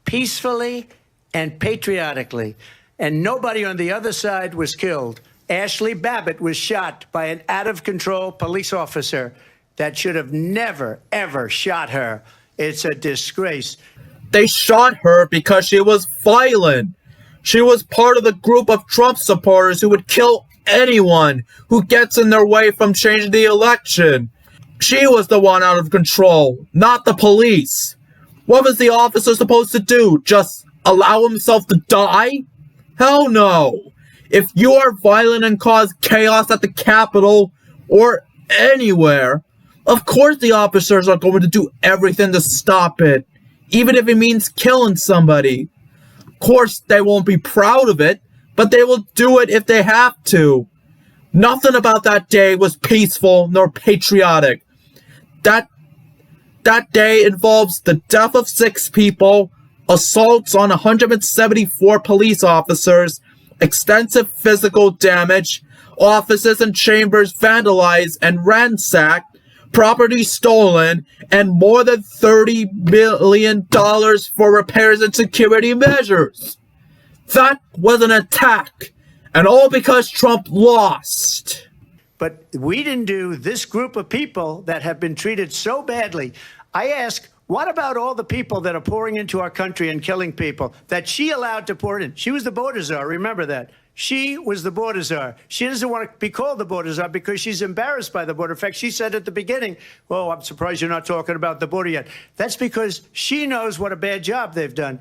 Peacefully and patriotically. And nobody on the other side was killed. Ashley Babbitt was shot by an out-of-control police officer that should have never, ever shot her. It's a disgrace. They shot her because she was violent. She was part of the group of Trump supporters who would kill anyone who gets in their way from changing the election. She was the one out of control, not the police. What was the officer supposed to do? Just allow himself to die? Hell no. If you are violent and cause chaos at the Capitol or anywhere, of course the officers are going to do everything to stop it, even if it means killing somebody. Of course, they won't be proud of it, but they will do it if they have to. Nothing about that day was peaceful nor patriotic. That day involves the death of 6 people, assaults on 174 police officers, extensive physical damage, offices and chambers vandalized and ransacked, property stolen, and more than $30 billion for repairs and security measures. That was an attack, and all because Trump lost. But we didn't do this group of people that have been treated so badly. I ask, what about all the people that are pouring into our country and killing people that she allowed to pour in? She was the border czar, remember that. She was the border czar. She doesn't want to be called the border czar because she's embarrassed by the border. In fact, she said at the beginning, well, I'm surprised you're not talking about the border yet. That's because she knows what a bad job they've done.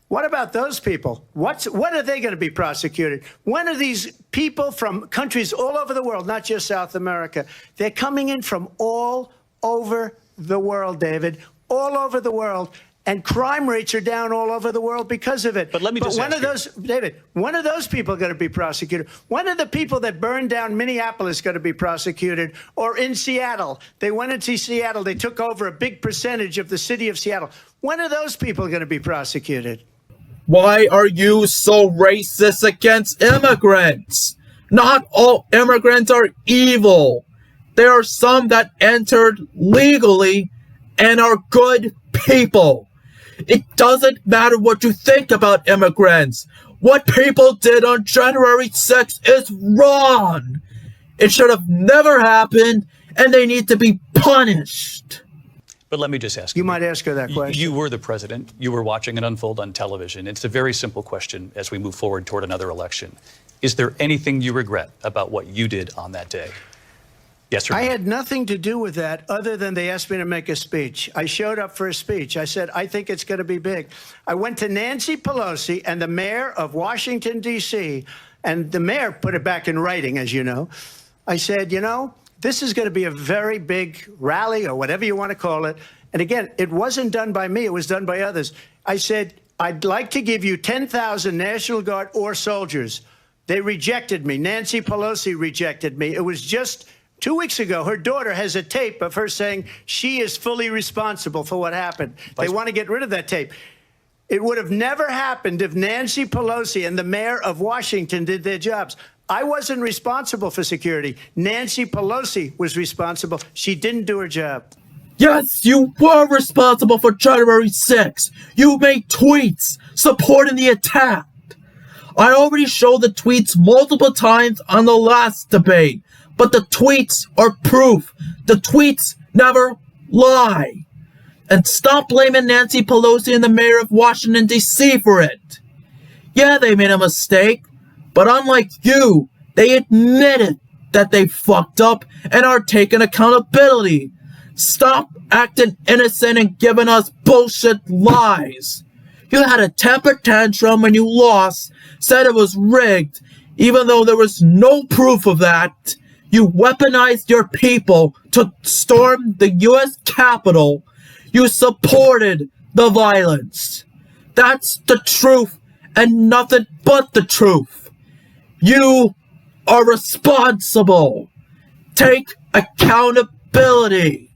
What about those people? When are they going to be prosecuted? When are these people from countries all over the world, not just South America? They're coming in from all over the world, David, all over the world. And crime rates are down all over the world because of it. But let me just when are those, David, when are those people going to be prosecuted? When are the people that burned down Minneapolis going to be prosecuted? Or in Seattle? They went into Seattle. They took over a big percentage of the city of Seattle. When are those people going to be prosecuted? Why are you so racist against immigrants? Not all immigrants are evil. There are some that entered legally and are good people. It doesn't matter what you think about immigrants. What people did on January 6th is wrong. It should have never happened, and they need to be punished. But let me just ask you. You might ask her that question. You were the president. You were watching it unfold on television. It's a very simple question as we move forward toward another election. Is there anything you regret about what you did on that day? Yes or no? I had nothing to do with that other than they asked me to make a speech. I showed up for a speech. I said, I think it's going to be big. I went to Nancy Pelosi and the mayor of Washington, D.C., and the mayor put it back in writing, as you know. I said, you know, this is going to be a very big rally or whatever you want to call it. And again, it wasn't done by me. It was done by others. I said, I'd like to give you 10,000 National Guard or soldiers. They rejected me. Nancy Pelosi rejected me. It was just 2 weeks ago. Her daughter has a tape of her saying she is fully responsible for what happened. They want to get rid of that tape. It would have never happened if Nancy Pelosi and the mayor of Washington did their jobs. I wasn't responsible for security. Nancy Pelosi was responsible. She didn't do her job. Yes, you were responsible for January 6th. You made tweets supporting the attack. I already showed the tweets multiple times on the last debate, but the tweets are proof. The tweets never lie. And stop blaming Nancy Pelosi and the mayor of Washington, D.C. for it. Yeah, they made a mistake, but unlike you, they admitted that they fucked up and are taking accountability. Stop acting innocent and giving us bullshit lies. You had a temper tantrum when you lost, said it was rigged, even though there was no proof of that. You weaponized your people to storm the U.S. Capitol. You supported the violence. That's the truth and nothing but the truth. You are responsible. Take accountability.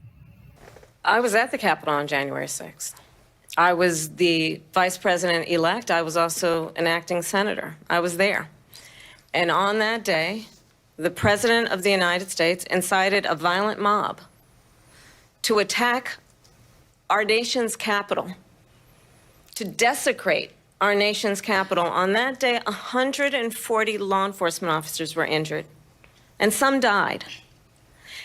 I was at the Capitol on January 6th. I was the vice president-elect. I was also an acting senator. I was there. And on that day, the President of the United States incited a violent mob to attack our nation's capital, to desecrate our nation's capital. On that day, 140 law enforcement officers were injured, and some died.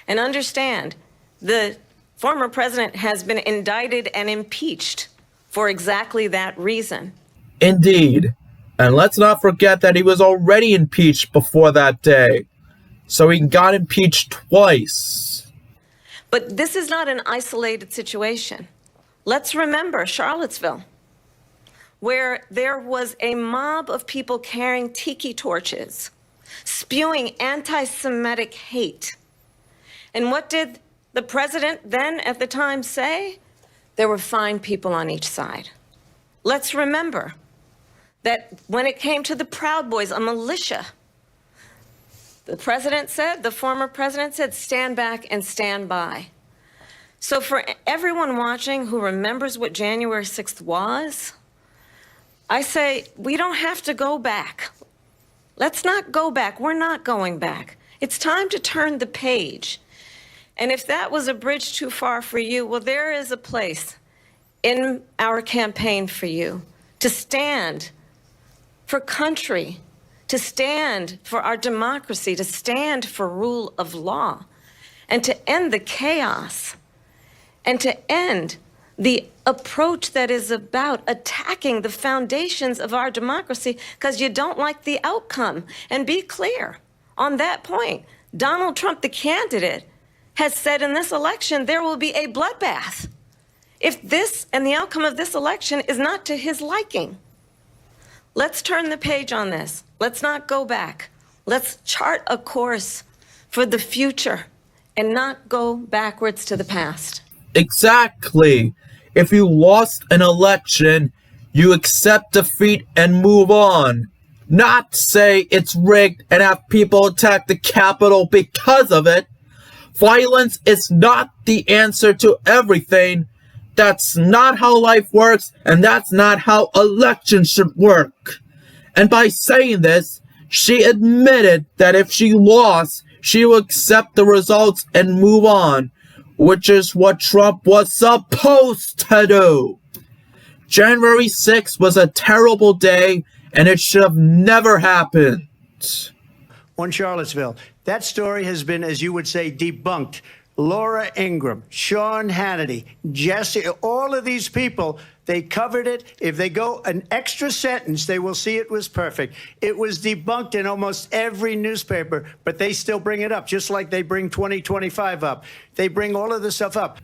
And understand, the former president has been indicted and impeached for exactly that reason. Indeed. And let's not forget that he was already impeached before that day. So he got impeached twice. But this is not an isolated situation. Let's remember Charlottesville, where there was a mob of people carrying tiki torches spewing anti-Semitic hate. And what did the president then at the time say? There were fine people on each side. Let's remember that when it came to the Proud Boys, a militia, the president said, the former president said, stand back and stand by. So for everyone watching who remembers what January 6th was, I say we don't have to go back. Let's not go back. We're not going back. It's time to turn the page. And if that was a bridge too far for you, well, there is a place in our campaign for you to stand for country, to stand for our democracy, to stand for rule of law, and to end the chaos, and to end the approach that is about attacking the foundations of our democracy because you don't like the outcome. And be clear on that point. Donald Trump, the candidate, has said in this election there will be a bloodbath if this and the outcome of this election is not to his liking. Let's turn the page on this. Let's not go back. Let's chart a course for the future and not go backwards to the past. Exactly. If you lost an election, you accept defeat and move on. Not say it's rigged and have people attack the Capitol because of it. Violence is not the answer to everything. That's not how life works, and that's not how elections should work. And by saying this, she admitted that if she lost, she would accept the results and move on, which is what Trump was supposed to do. January 6th was a terrible day, and it should have never happened. On Charlottesville, that story has been, as you would say, debunked. Laura Ingraham, Sean Hannity, Jesse, all of these people, they covered it. If they go an extra sentence, they will see it was perfect. It was debunked in almost every newspaper, but they still bring it up, just like they bring 2025 up. They bring all of this stuff up.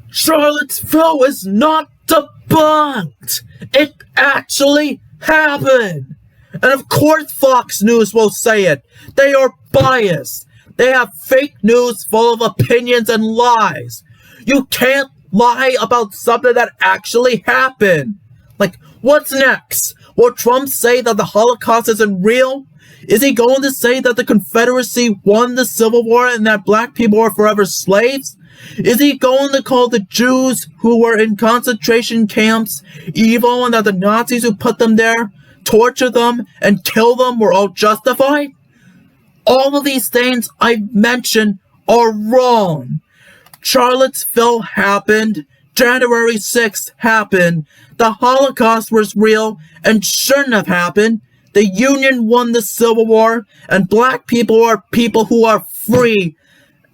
Charlottesville is not debunked. It actually happened. And of course Fox News will say it. They are biased. They have fake news full of opinions and lies. You can't lie about something that actually happened. Like, what's next? Will Trump say that the Holocaust isn't real? Is he going to say that the Confederacy won the Civil War and that black people are forever slaves? Is he going to call the Jews who were in concentration camps evil and that the Nazis who put them there, torture them, and kill them were all justified? All of these things I've mentioned are wrong. Charlottesville happened. January 6th happened. The Holocaust was real and shouldn't have happened. The Union won the Civil War, and black people are people who are free.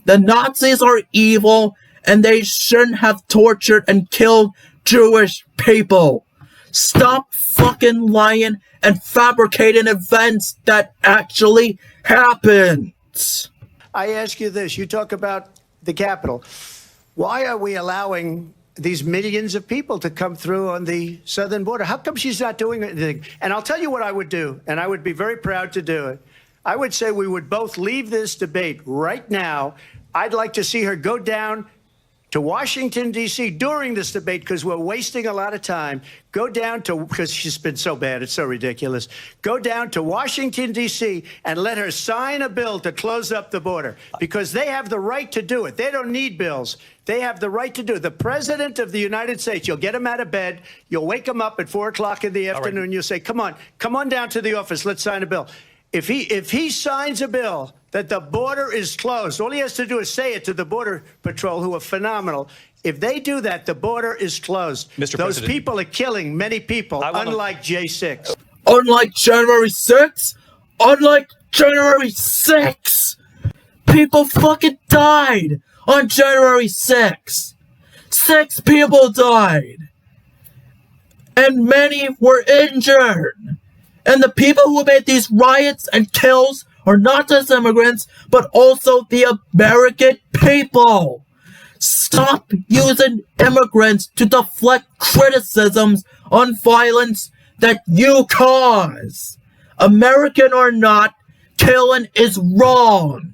The Nazis are evil, and they shouldn't have tortured and killed Jewish people. Stop fucking lying and fabricating events that actually happened. I ask you this. You talk about the Capitol. Why are we allowing these millions of people to come through on the southern border? How come she's not doing anything? And I'll tell you what I would do, and I would be very proud to do it. I would say we would both leave this debate right now. I'd like to see her go down to Washington, D.C. during this debate, because we're wasting a lot of time. Go down to, because she's been so bad, it's so ridiculous. Go down to Washington, D.C. and let her sign a bill to close up the border, because they have the right to do it. They don't need bills. They have the right to do it. The President of the United States, you'll get him out of bed, you'll wake him up at 4 o'clock in the afternoon, you'll say, come on down to the office, let's sign a bill. If he signs a bill that the border is closed, all he has to do is say it to the Border Patrol, who are phenomenal. If they do that, the border is closed. Mr. Those President, people are killing many people, unlike J6. Unlike January 6th? Unlike January 6th! People fucking died on January 6th! 6 people died! And many were injured! And the people who made these riots and kills are not just immigrants, but also the American people. Stop using immigrants to deflect criticisms on violence that you cause. American or not, killing is wrong.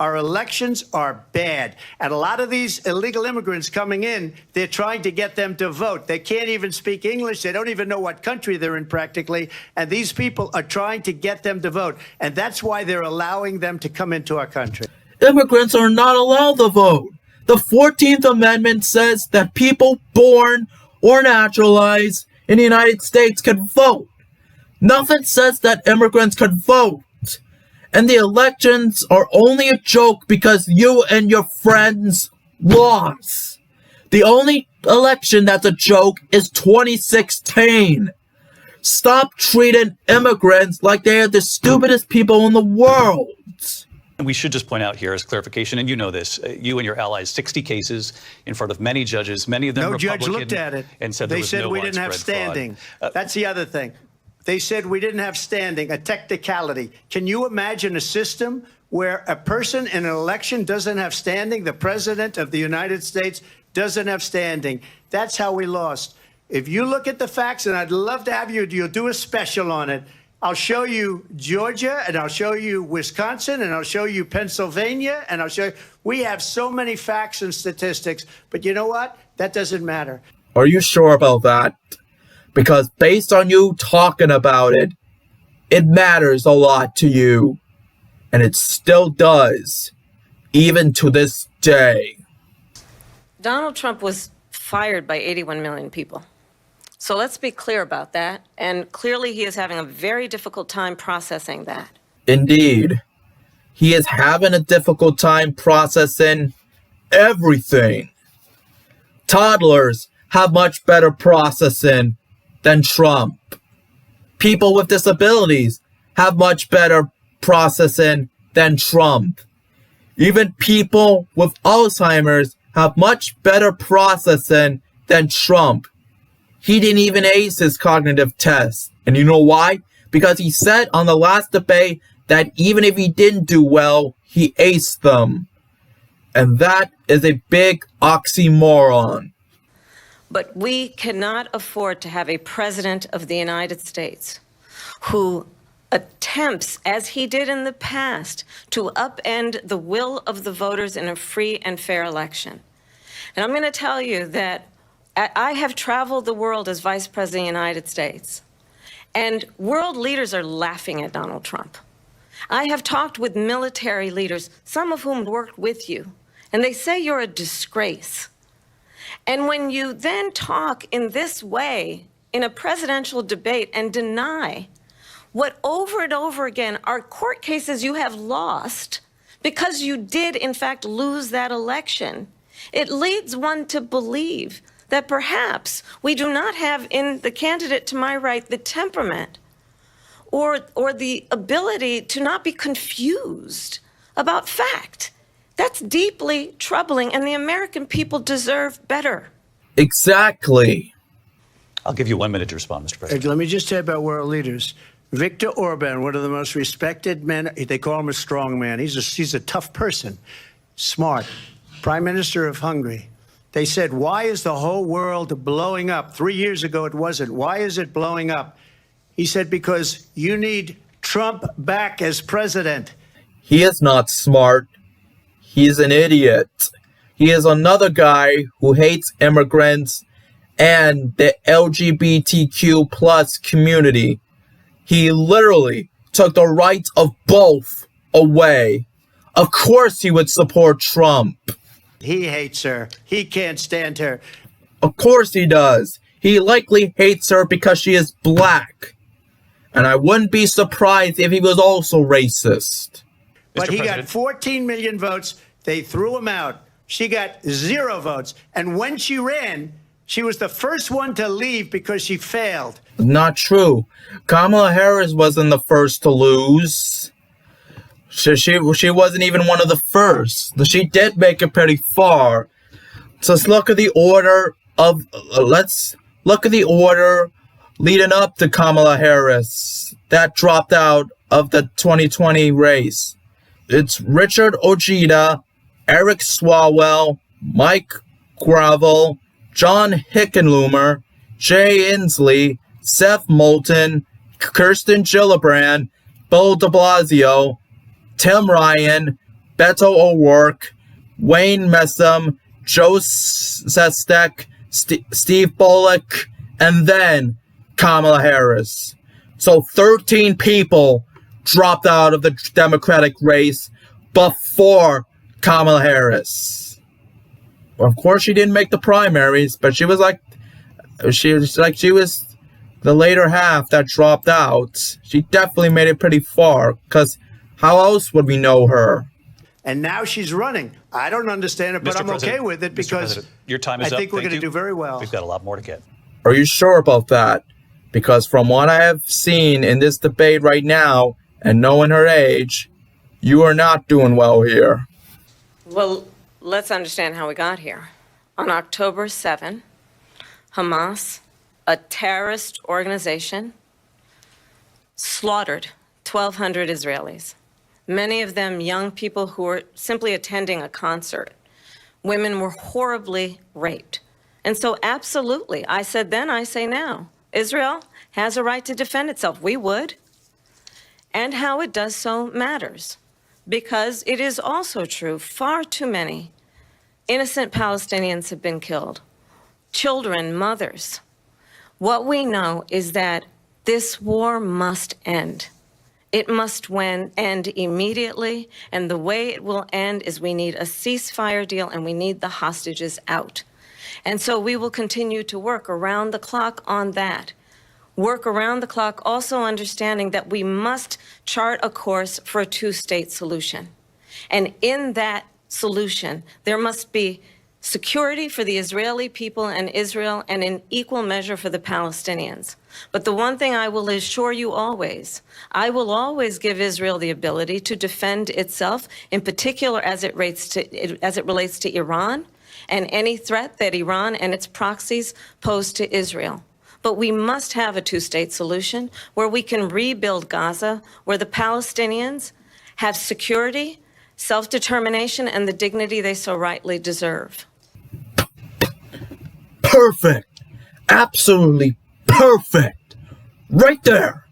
Our elections are bad. And a lot of these illegal immigrants coming in, they're trying to get them to vote. They can't even speak English. They don't even know what country they're in practically. And these people are trying to get them to vote. And that's why they're allowing them to come into our country. Immigrants are not allowed to vote. The 14th Amendment says that people born or naturalized in the United States can vote. Nothing says that immigrants can vote. And the elections are only a joke because you and your friends lost. The only election that's a joke is 2016. Stop treating immigrants like they are the stupidest people in the world. And we should just point out here as clarification, and you know this, you and your allies, 60 cases in front of many judges, many of them Republican. No judge looked at it. And said they there was said no we didn't have widespread standing. fraud. That's the other thing. They said we didn't have standing, a technicality. Can you imagine a system where a person in an election doesn't have standing? The president of the United States doesn't have standing. That's how we lost. If you look at the facts, and I'd love to have you'll do a special on it. I'll show you Georgia, and I'll show you Wisconsin, and I'll show you Pennsylvania, and I'll show you. We have so many facts and statistics, but you know what? That doesn't matter. Are you sure about that? Because based on you talking about it, it matters a lot to you. And it still does, even to this day. Donald Trump was fired by 81 million people. So let's be clear about that. And clearly he is having a very difficult time processing that. Indeed. He is having a difficult time processing everything. Toddlers have much better processing than Trump. People with disabilities have much better processing than Trump. Even people with Alzheimer's have much better processing than Trump. He didn't even ace his cognitive test. And you know why? Because he said on the last debate that even if he didn't do well, he aced them. And that is a big oxymoron. But we cannot afford to have a president of the United States who attempts, as he did in the past, to upend the will of the voters in a free and fair election. And I'm going to tell you that I have traveled the world as Vice President of the United States, and world leaders are laughing at Donald Trump. I have talked with military leaders, some of whom worked with you, and they say you're a disgrace. And when you then talk in this way in a presidential debate and deny what over and over again are court cases you have lost because you did in fact lose that election, it leads one to believe that perhaps we do not have in the candidate to my right the temperament or the ability to not be confused about fact. That's deeply troubling, and the American people deserve better. Exactly. I'll give you 1 minute to respond, Mr. President. Let me just say about world leaders. Viktor Orban, one of the most respected men, they call him a strong man. He's a tough person, smart. Prime Minister of Hungary. They said, why is the whole world blowing up? 3 years ago, it wasn't. Why is it blowing up? He said, because you need Trump back as president. He is not smart. He's an idiot. He is another guy who hates immigrants and the LGBTQ plus community. He literally took the rights of both away. Of course he would support Trump. He hates her. He can't stand her. Of course he does. He likely hates her because she is black. And I wouldn't be surprised if he was also racist. But he got 14 million votes. They threw him out. She got 0 votes. And when she ran, she was the first one to leave because she failed. Not true. Kamala Harris wasn't the first to lose. She wasn't even one of the first. She did make it pretty far. So let's look at the order of leading up to Kamala Harris that dropped out of the 2020 race. It's Richard Ojeda, Eric Swalwell, Mike Gravel, John Hickenloomer, Jay Inslee, Seth Moulton, Kirsten Gillibrand, Bill de Blasio, Tim Ryan, Beto O'Rourke, Wayne Messam, Joe Sestak, Steve Bullock, and then Kamala Harris. So 13 people dropped out of the Democratic race before Kamala Harris. Of course, she didn't make the primaries, but she was the later half that dropped out. She definitely made it pretty far, because how else would we know her? And now she's running. I don't understand it, but I'm okay with it because your time is I think we're going to do very well. We've got a lot more to get. Are you sure about that? Because from what I have seen in this debate right now, and knowing her age, you are not doing well here. Well, let's understand how we got here. On October 7, Hamas, a terrorist organization, slaughtered 1,200 Israelis, many of them young people who were simply attending a concert. Women were horribly raped. And so absolutely, I said then, I say now, Israel has a right to defend itself. We would. And how it does so matters. Because it is also true, far too many innocent Palestinians have been killed. Children, mothers. What we know is that this war must end. It must end immediately, and the way it will end is we need a ceasefire deal and we need the hostages out. And so we will continue to work around the clock on that. Work around the clock, also understanding that we must chart a course for a two-state solution. And in that solution, there must be security for the Israeli people and Israel, and in equal measure for the Palestinians. But the one thing I will assure you always, I will always give Israel the ability to defend itself, in particular as it relates to Iran and any threat that Iran and its proxies pose to Israel. But we must have a two-state solution where we can rebuild Gaza, where the Palestinians have security, self-determination, and the dignity they so rightly deserve. Perfect. Absolutely perfect. Right there.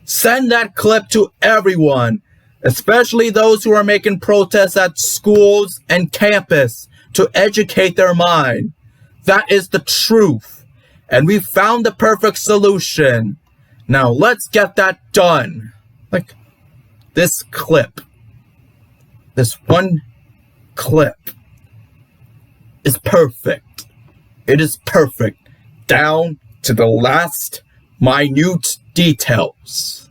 Send that clip to everyone, especially those who are making protests at schools and campus to educate their mind. That is the truth. And we found the perfect solution. Now let's get that done. Like this clip. This one clip is perfect. It is perfect. Down to the last minute details.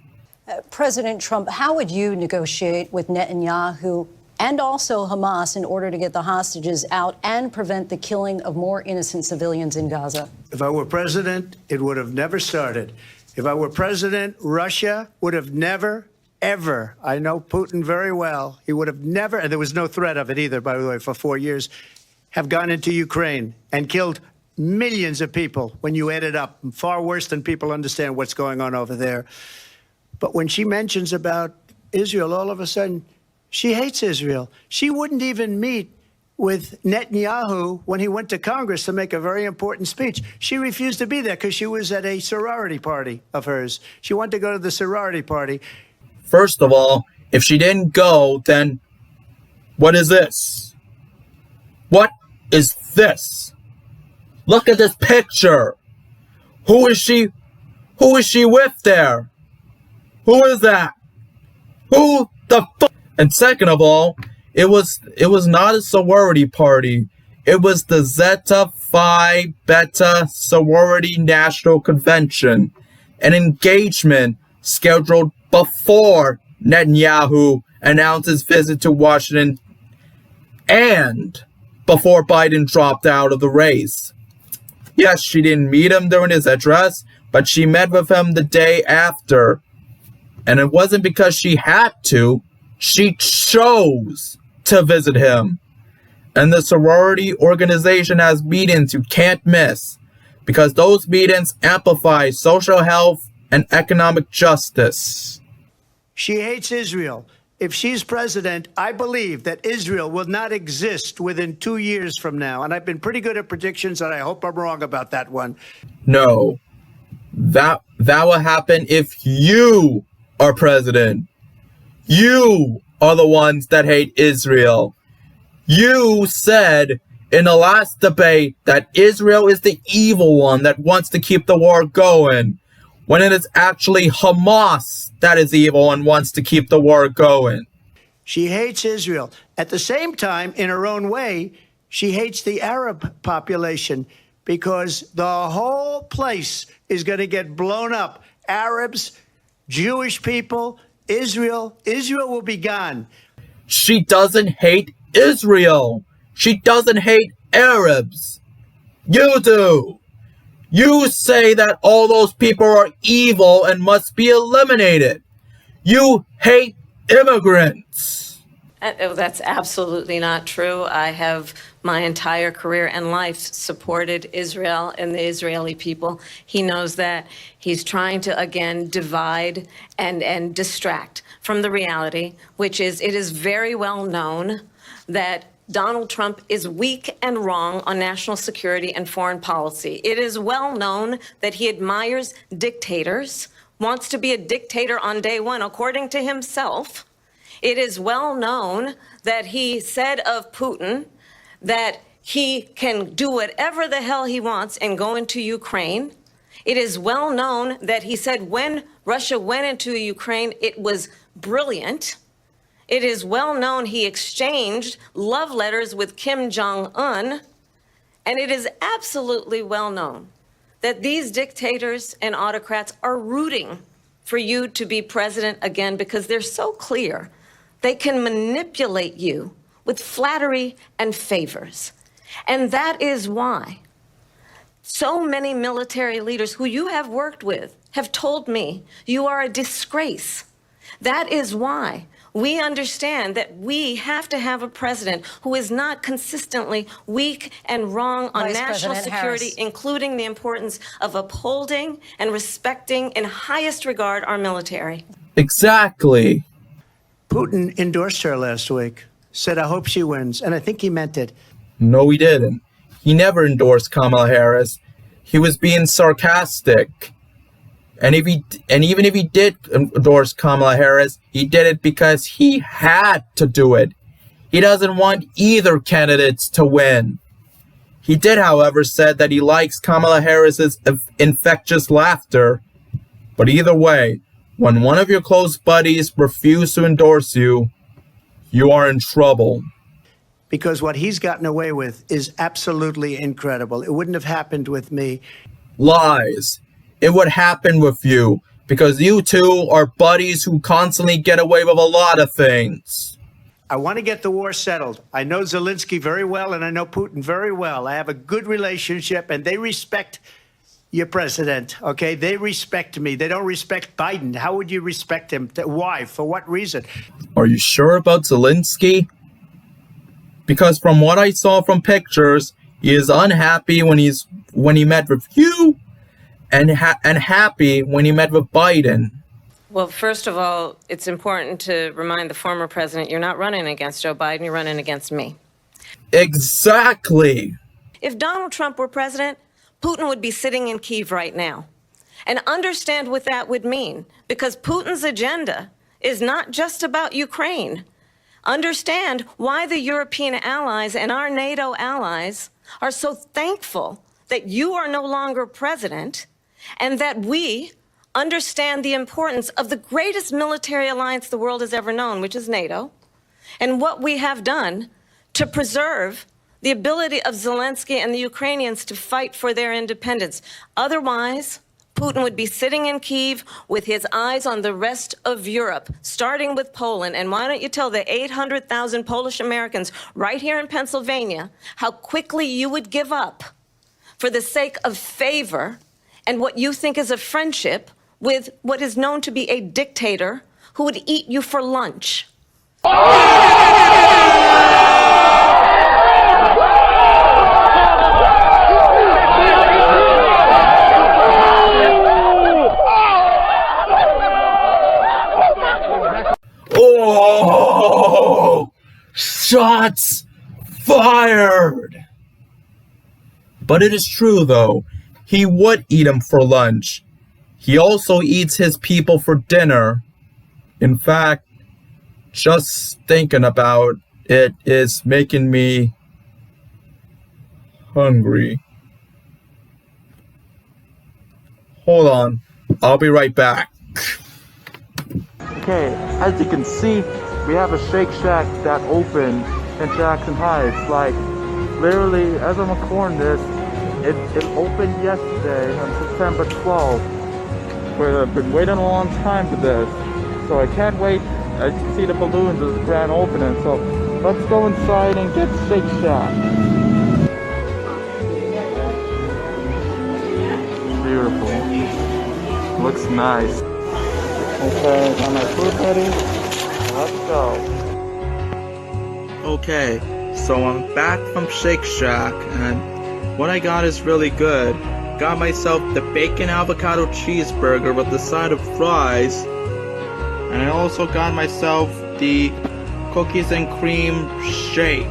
President Trump, how would you negotiate with Netanyahu and also Hamas in order to get the hostages out and prevent the killing of more innocent civilians in Gaza? If I were president, it would have never started. If I were president, Russia would have never, ever, I know Putin very well, he would have never, and there was no threat of it either, by the way, for 4 years, have gone into Ukraine and killed millions of people when you add it up, far worse than people understand what's going on over there. But when she mentions about Israel, all of a sudden, she hates Israel. She wouldn't even meet with Netanyahu when he went to Congress to make a very important speech. She refused to be there because she was at a sorority party of hers. She wanted to go to the sorority party. First of all, if she didn't go, then what is this? What is this? Look at this picture. Who is she? Who is she with there? Who is that? Who the fuck? And second of all, it was not a sorority party. It was the Zeta Phi Beta Sorority National Convention, an engagement scheduled before Netanyahu announced his visit to Washington and before Biden dropped out of the race. Yes, she didn't meet him during his address, but she met with him the day after. And it wasn't because she had to. She chose to visit him. And the sorority organization has meetings you can't miss, because those meetings amplify social health and economic justice. She hates Israel. If she's president, I believe that Israel will not exist within 2 years from now. And I've been pretty good at predictions, and I hope I'm wrong about that one. No, that will happen if you our president. You are the ones that hate Israel. You said in the last debate that Israel is the evil one that wants to keep the war going, when it is actually Hamas that is evil and wants to keep the war going. She hates Israel. At the same time, in her own way, she hates the Arab population because the whole place is going to get blown up. Arabs, Jewish people, Israel will be gone. She doesn't hate Israel. She doesn't hate Arabs. You do. You say that all those people are evil and must be eliminated. You hate immigrants. That's absolutely not true. I have my entire career and life supported Israel and the Israeli people. He knows that. He's trying to, again, divide and distract from the reality, which is it is very well known that Donald Trump is weak and wrong on national security and foreign policy. It is well known that he admires dictators, wants to be a dictator on day one, according to himself. It is well known that he said of Putin that he can do whatever the hell he wants and go into Ukraine. It is well known that he said when Russia went into Ukraine, it was brilliant. It is well known he exchanged love letters with Kim Jong-un. And it is absolutely well known that these dictators and autocrats are rooting for you to be president again because they're so clear. They can manipulate you with flattery and favors. And that is why so many military leaders who you have worked with have told me you are a disgrace. That is why we understand that we have to have a president who is not consistently weak and wrong on Vice national President security, Harris. including the importance of upholding and respecting in highest regard our military. Exactly. Putin endorsed her last week, said, I hope she wins. And I think he meant it. No, he didn't. He never endorsed Kamala Harris. He was being sarcastic. And even if he did endorse Kamala Harris, he did it because he had to do it. He doesn't want either candidates to win. He did, however, said that he likes Kamala Harris's infectious laughter. But either way, when one of your close buddies refuses to endorse you, you are in trouble. Because what he's gotten away with is absolutely incredible. It wouldn't have happened with me. Lies. It would happen with you because you two are buddies who constantly get away with a lot of things. I want to get the war settled. I know Zelensky very well, and I know Putin very well. I have a good relationship, and they respect your president, okay? They respect me. They don't respect Biden. How would you respect him? Why? For what reason? Are you sure about Zelensky? Because from what I saw from pictures, he is unhappy when he met with you. And happy when he met with Biden. Well, first of all, it's important to remind the former president you're not running against Joe Biden, you're running against me. Exactly. If Donald Trump were president, Putin would be sitting in Kyiv right now. And understand what that would mean, because Putin's agenda is not just about Ukraine. Understand why the European allies and our NATO allies are so thankful that you are no longer president, and that we understand the importance of the greatest military alliance the world has ever known, which is NATO, and what we have done to preserve the ability of Zelensky and the Ukrainians to fight for their independence. Otherwise, Putin would be sitting in Kyiv with his eyes on the rest of Europe, starting with Poland. And why don't you tell the 800,000 Polish Americans right here in Pennsylvania how quickly you would give up for the sake of favor and what you think is a friendship with what is known to be a dictator who would eat you for lunch. Oh! Shots fired! But it is true, though. He would eat him for lunch. He also eats his people for dinner. In fact, just thinking about it is making me hungry. Hold on, I'll be right back. Okay, as you can see, we have a Shake Shack that opened in Jackson Heights. Like, literally, as I'm recording this, it opened yesterday on September 12th. We've been waiting a long time for this, so I can't wait. As you can see the balloons of the grand opening, so let's go inside and get Shake Shack. Beautiful. Looks nice. Okay, got my food ready. Let's go. Okay, so I'm back from Shake Shack, and what I got is really good. Got myself the bacon avocado cheeseburger with the side of fries, and I also got myself the cookies and cream shake.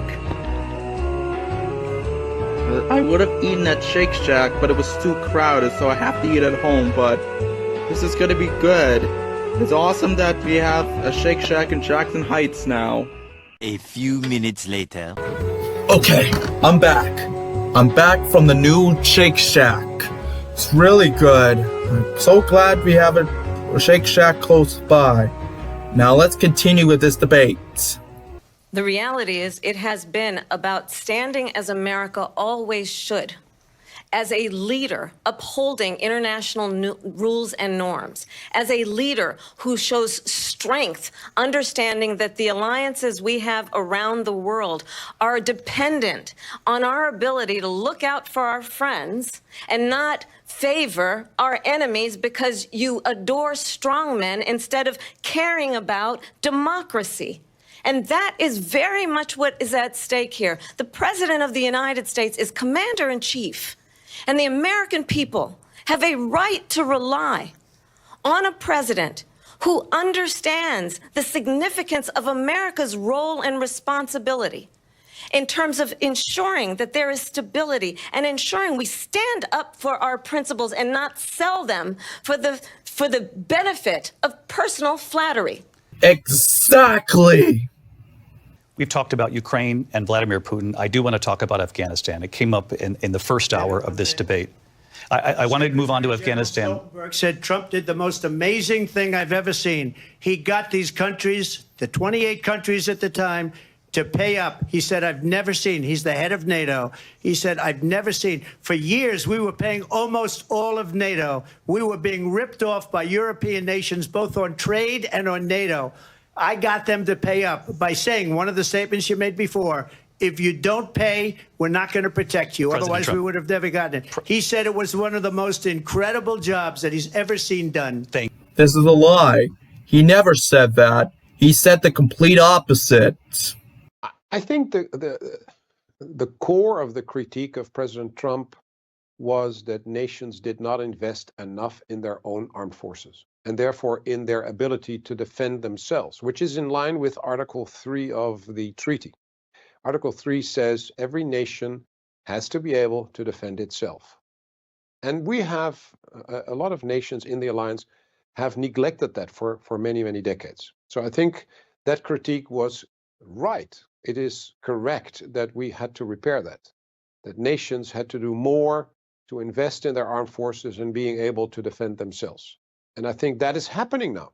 I would have eaten at Shake Shack, but it was too crowded, so I have to eat at home, but this is gonna be good. It's awesome that we have a Shake Shack in Jackson Heights now. A few minutes later. Okay, I'm back. I'm back from the new Shake Shack. It's really good. I'm so glad we have a Shake Shack close by. Now let's continue with this debate. The reality is, it has been about standing as America always should, as a leader upholding international rules and norms, as a leader who shows strength, understanding that the alliances we have around the world are dependent on our ability to look out for our friends and not favor our enemies because you adore strongmen instead of caring about democracy. And that is very much what is at stake here. The President of the United States is commander-in-chief, and the American people have a right to rely on a president who understands the significance of America's role and responsibility in terms of ensuring that there is stability and ensuring we stand up for our principles and not sell them for the benefit of personal flattery. Exactly. We've talked about Ukraine and Vladimir Putin. I do want to talk about Afghanistan. It came up in the first hour of this debate. I want to move on to Afghanistan. Stoltenberg said Trump did the most amazing thing I've ever seen. He got these countries, the 28 countries at the time, to pay up. He said, I've never seen, he's the head of NATO. He said, I've never seen. For years, we were paying almost all of NATO. We were being ripped off by European nations, both on trade and on NATO. I got them to pay up by saying one of the statements you made before, if you don't pay, we're not going to protect you. President Otherwise, Trump. we would have never gotten it. He said it was one of the most incredible jobs that he's ever seen done. This is a lie. He never said that. He said the complete opposite. I think the core of the critique of President Trump was that nations did not invest enough in their own armed forces, and therefore in their ability to defend themselves, which is in line with Article 3 of the treaty. Article 3 says every nation has to be able to defend itself. And we have, a lot of nations in the alliance have neglected that for many, many decades. So I think that critique was right. It is correct that we had to repair that nations had to do more to invest in their armed forces and being able to defend themselves. And I think that is happening now.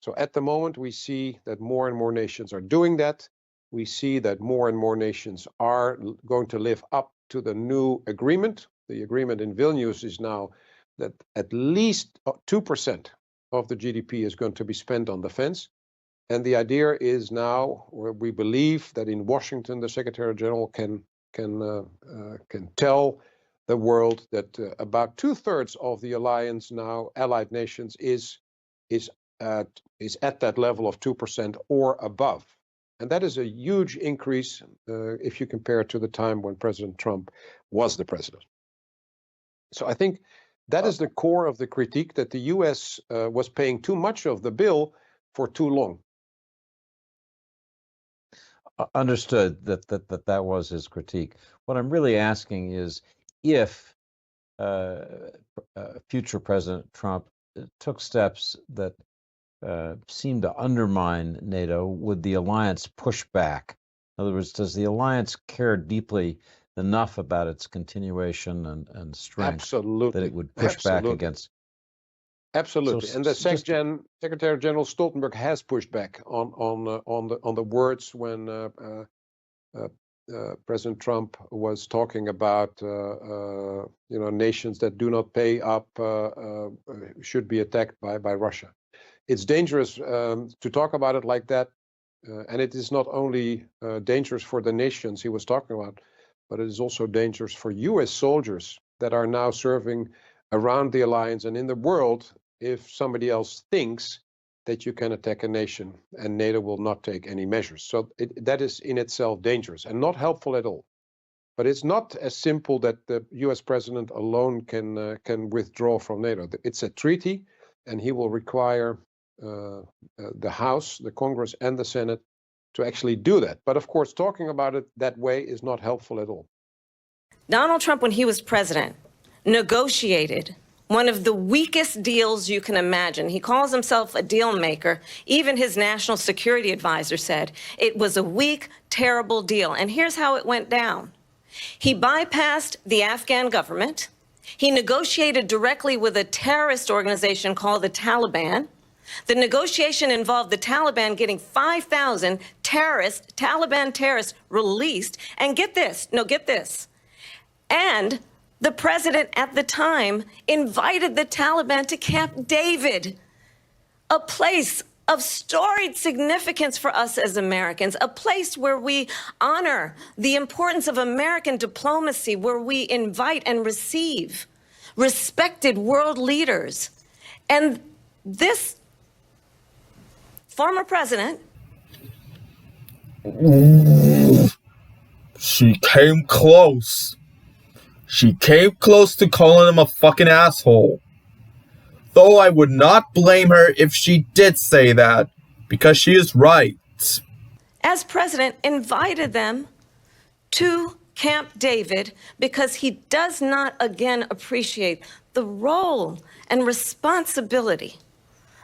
So at the moment, we see that more and more nations are doing that. We see that more and more nations are going to live up to the new agreement. The agreement in Vilnius is now that at least 2% of the GDP is going to be spent on defense. And the idea is now, where we believe that in Washington, the Secretary General can tell the world that about 2/3 of the alliance now, allied nations, is at that level of 2% or above. And that is a huge increase if you compare it to the time when President Trump was the president. So I think that is the core of the critique, that the U.S. Was paying too much of the bill for too long. Understood that was his critique. What I'm really asking is if future President Trump took steps that seem to undermine NATO, would the alliance push back? In other words, does the alliance care deeply enough about its continuation and strength Absolutely. that it would push back against? Absolutely, So, and the just Secretary General Stoltenberg has pushed back on the words when President Trump was talking about nations that do not pay up should be attacked by Russia. It's dangerous to talk about it like that, and it is not only dangerous for the nations he was talking about, but it is also dangerous for U.S. soldiers that are now serving around the alliance and in the world. If somebody else thinks that you can attack a nation and NATO will not take any measures. So that is in itself dangerous and not helpful at all. But it's not as simple that the US president alone can withdraw from NATO. It's a treaty, and he will require the House, the Congress, and the Senate to actually do that. But of course, talking about it that way is not helpful at all. Donald Trump, when he was president, negotiated one of the weakest deals you can imagine. He calls himself a deal maker. Even his national security advisor said it was a weak, terrible deal. And here's how it went down. He bypassed the Afghan government. He negotiated directly with a terrorist organization called the Taliban. The negotiation involved the Taliban getting 5,000 Taliban terrorists released. And get this, and the president at the time invited the Taliban to Camp David, a place of storied significance for us as Americans, a place where we honor the importance of American diplomacy, where we invite and receive respected world leaders. And this former president, she came close. She came close to calling him a fucking asshole. Though I would not blame her if she did say that, because she is right. as president, invited them to Camp David because he does not again appreciate the role and responsibility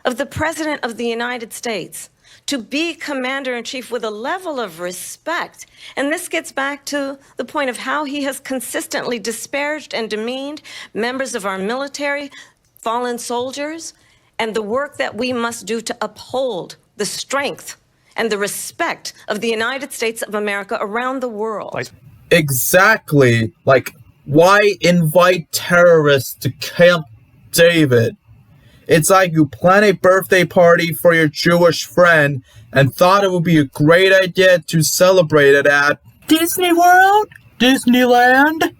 of the President of the United States to be commander-in-chief with a level of respect. And this gets back to the point of how he has consistently disparaged and demeaned members of our military, fallen soldiers, and the work that we must do to uphold the strength and the respect of the United States of America around the world. Exactly. Like, why invite terrorists to Camp David? It's like you plan a birthday party for your Jewish friend and thought it would be a great idea to celebrate it at Disney World? Disneyland?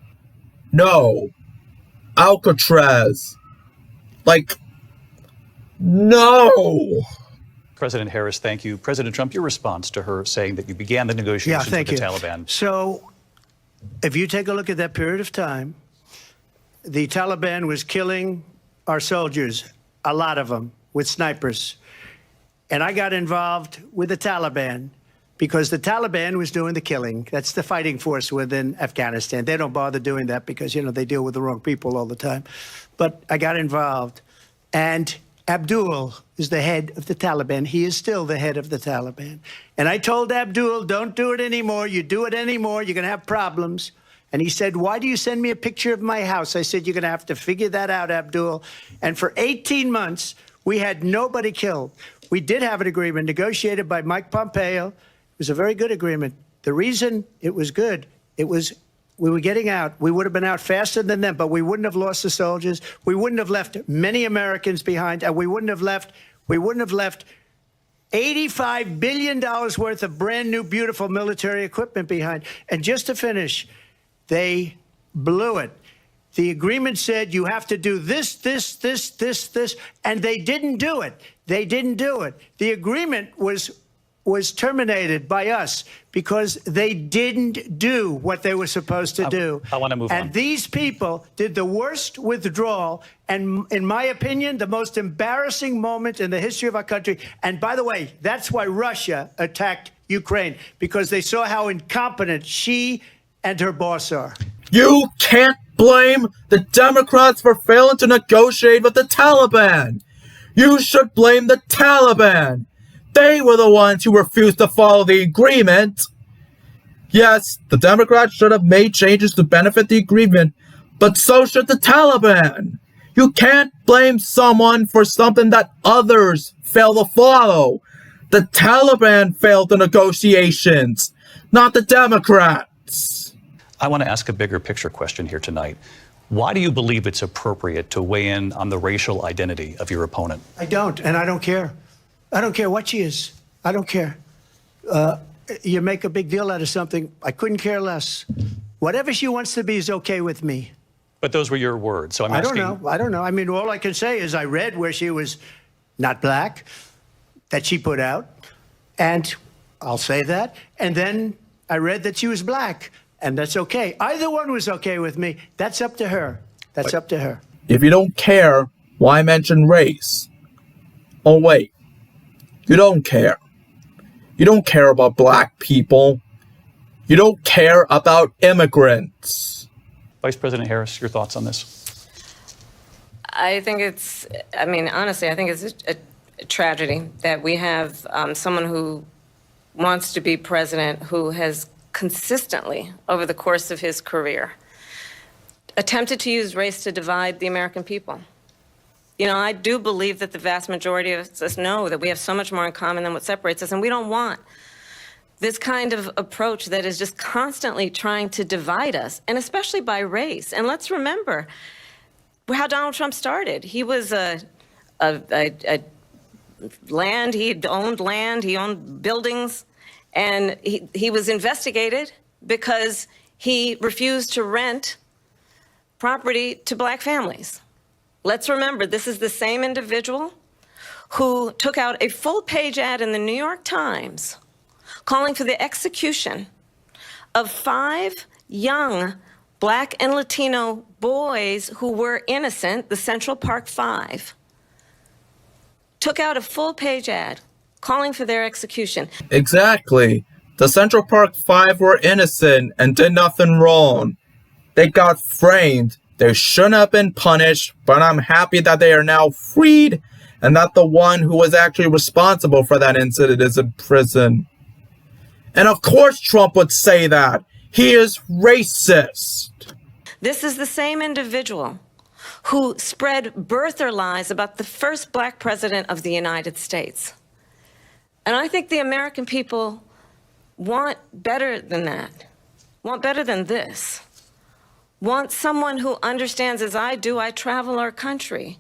No. Alcatraz. Like, no. President Harris, thank you. President Trump, your response to her saying that you began the negotiations with the Taliban. So, if you take a look at that period of time, the Taliban was killing our soldiers, a lot of them, with snipers. And I got involved with the Taliban because the Taliban was doing the killing. That's the fighting force within Afghanistan. They don't bother doing that because, you know, they deal with the wrong people all the time. But I got involved. And Abdul is the head of the Taliban. He is still the head of the Taliban. And I told Abdul, don't do it anymore. You do it anymore, you're going to have problems. And he said, why do you send me a picture of my house? I said, you're going to have to figure that out, Abdul. And for 18 months, we had nobody killed. We did have an agreement negotiated by Mike Pompeo. It was a very good agreement. The reason it was good, it was we were getting out. We would have been out faster than them, but we wouldn't have lost the soldiers. We wouldn't have left many Americans behind, and we wouldn't have left $85 billion worth of brand new, beautiful military equipment behind. And just to finish, they blew it. The agreement said you have to do this, and they didn't do it. They didn't do it. The agreement was terminated by us because they didn't do what they were supposed to do. I want to move on. And these people did the worst withdrawal, and in my opinion, the most embarrassing moment in the history of our country. And by the way, that's why Russia attacked Ukraine, because they saw how incompetent she and her boss are. You can't blame the Democrats for failing to negotiate with the Taliban. You should blame the Taliban. They were the ones who refused to follow the agreement. Yes, the Democrats should have made changes to benefit the agreement, but so should the Taliban. You can't blame someone for something that others fail to follow. The Taliban failed the negotiations, not the Democrats. I want to ask a bigger picture question here tonight. Why do you believe it's appropriate to weigh in on the racial identity of your opponent? I don't, and I don't care. I don't care what she is. I don't care. You make a big deal out of something, I couldn't care less. Whatever she wants to be is okay with me. But those were your words, so I'm asking. I don't know. I mean, all I can say is I read where she was not black, that she put out, and I'll say that. And then I read that she was black, and that's okay. Either one was okay with me. That's up to her. That's up to her. If you don't care, why mention race? Oh, wait. You don't care. You don't care about black people. You don't care about immigrants. Vice President Harris, your thoughts on this? I think it's, I mean, honestly, I think it's a tragedy that we have someone who wants to be president who has consistently, over the course of his career, attempted to use race to divide the American people. You know, I do believe that the vast majority of us know that we have so much more in common than what separates us, and we don't want this kind of approach that is just constantly trying to divide us, and especially by race. And let's remember how Donald Trump started. He was land, he owned buildings, and he was investigated because he refused to rent property to black families. Let's remember, this is the same individual who took out a full-page ad in the New York Times calling for the execution of 5 young black and Latino boys who were innocent, the Central Park 5. Took out a full-page ad calling for their execution. Exactly. The Central Park 5 were innocent and did nothing wrong. They got framed. They shouldn't have been punished, but I'm happy that they are now freed and that the one who was actually responsible for that incident is in prison. And of course Trump would say that. He is racist. This is the same individual who spread birther lies about the first black president of the United States. And I think the American people want better than that, want better than this, want someone who understands, as I do, I travel our country.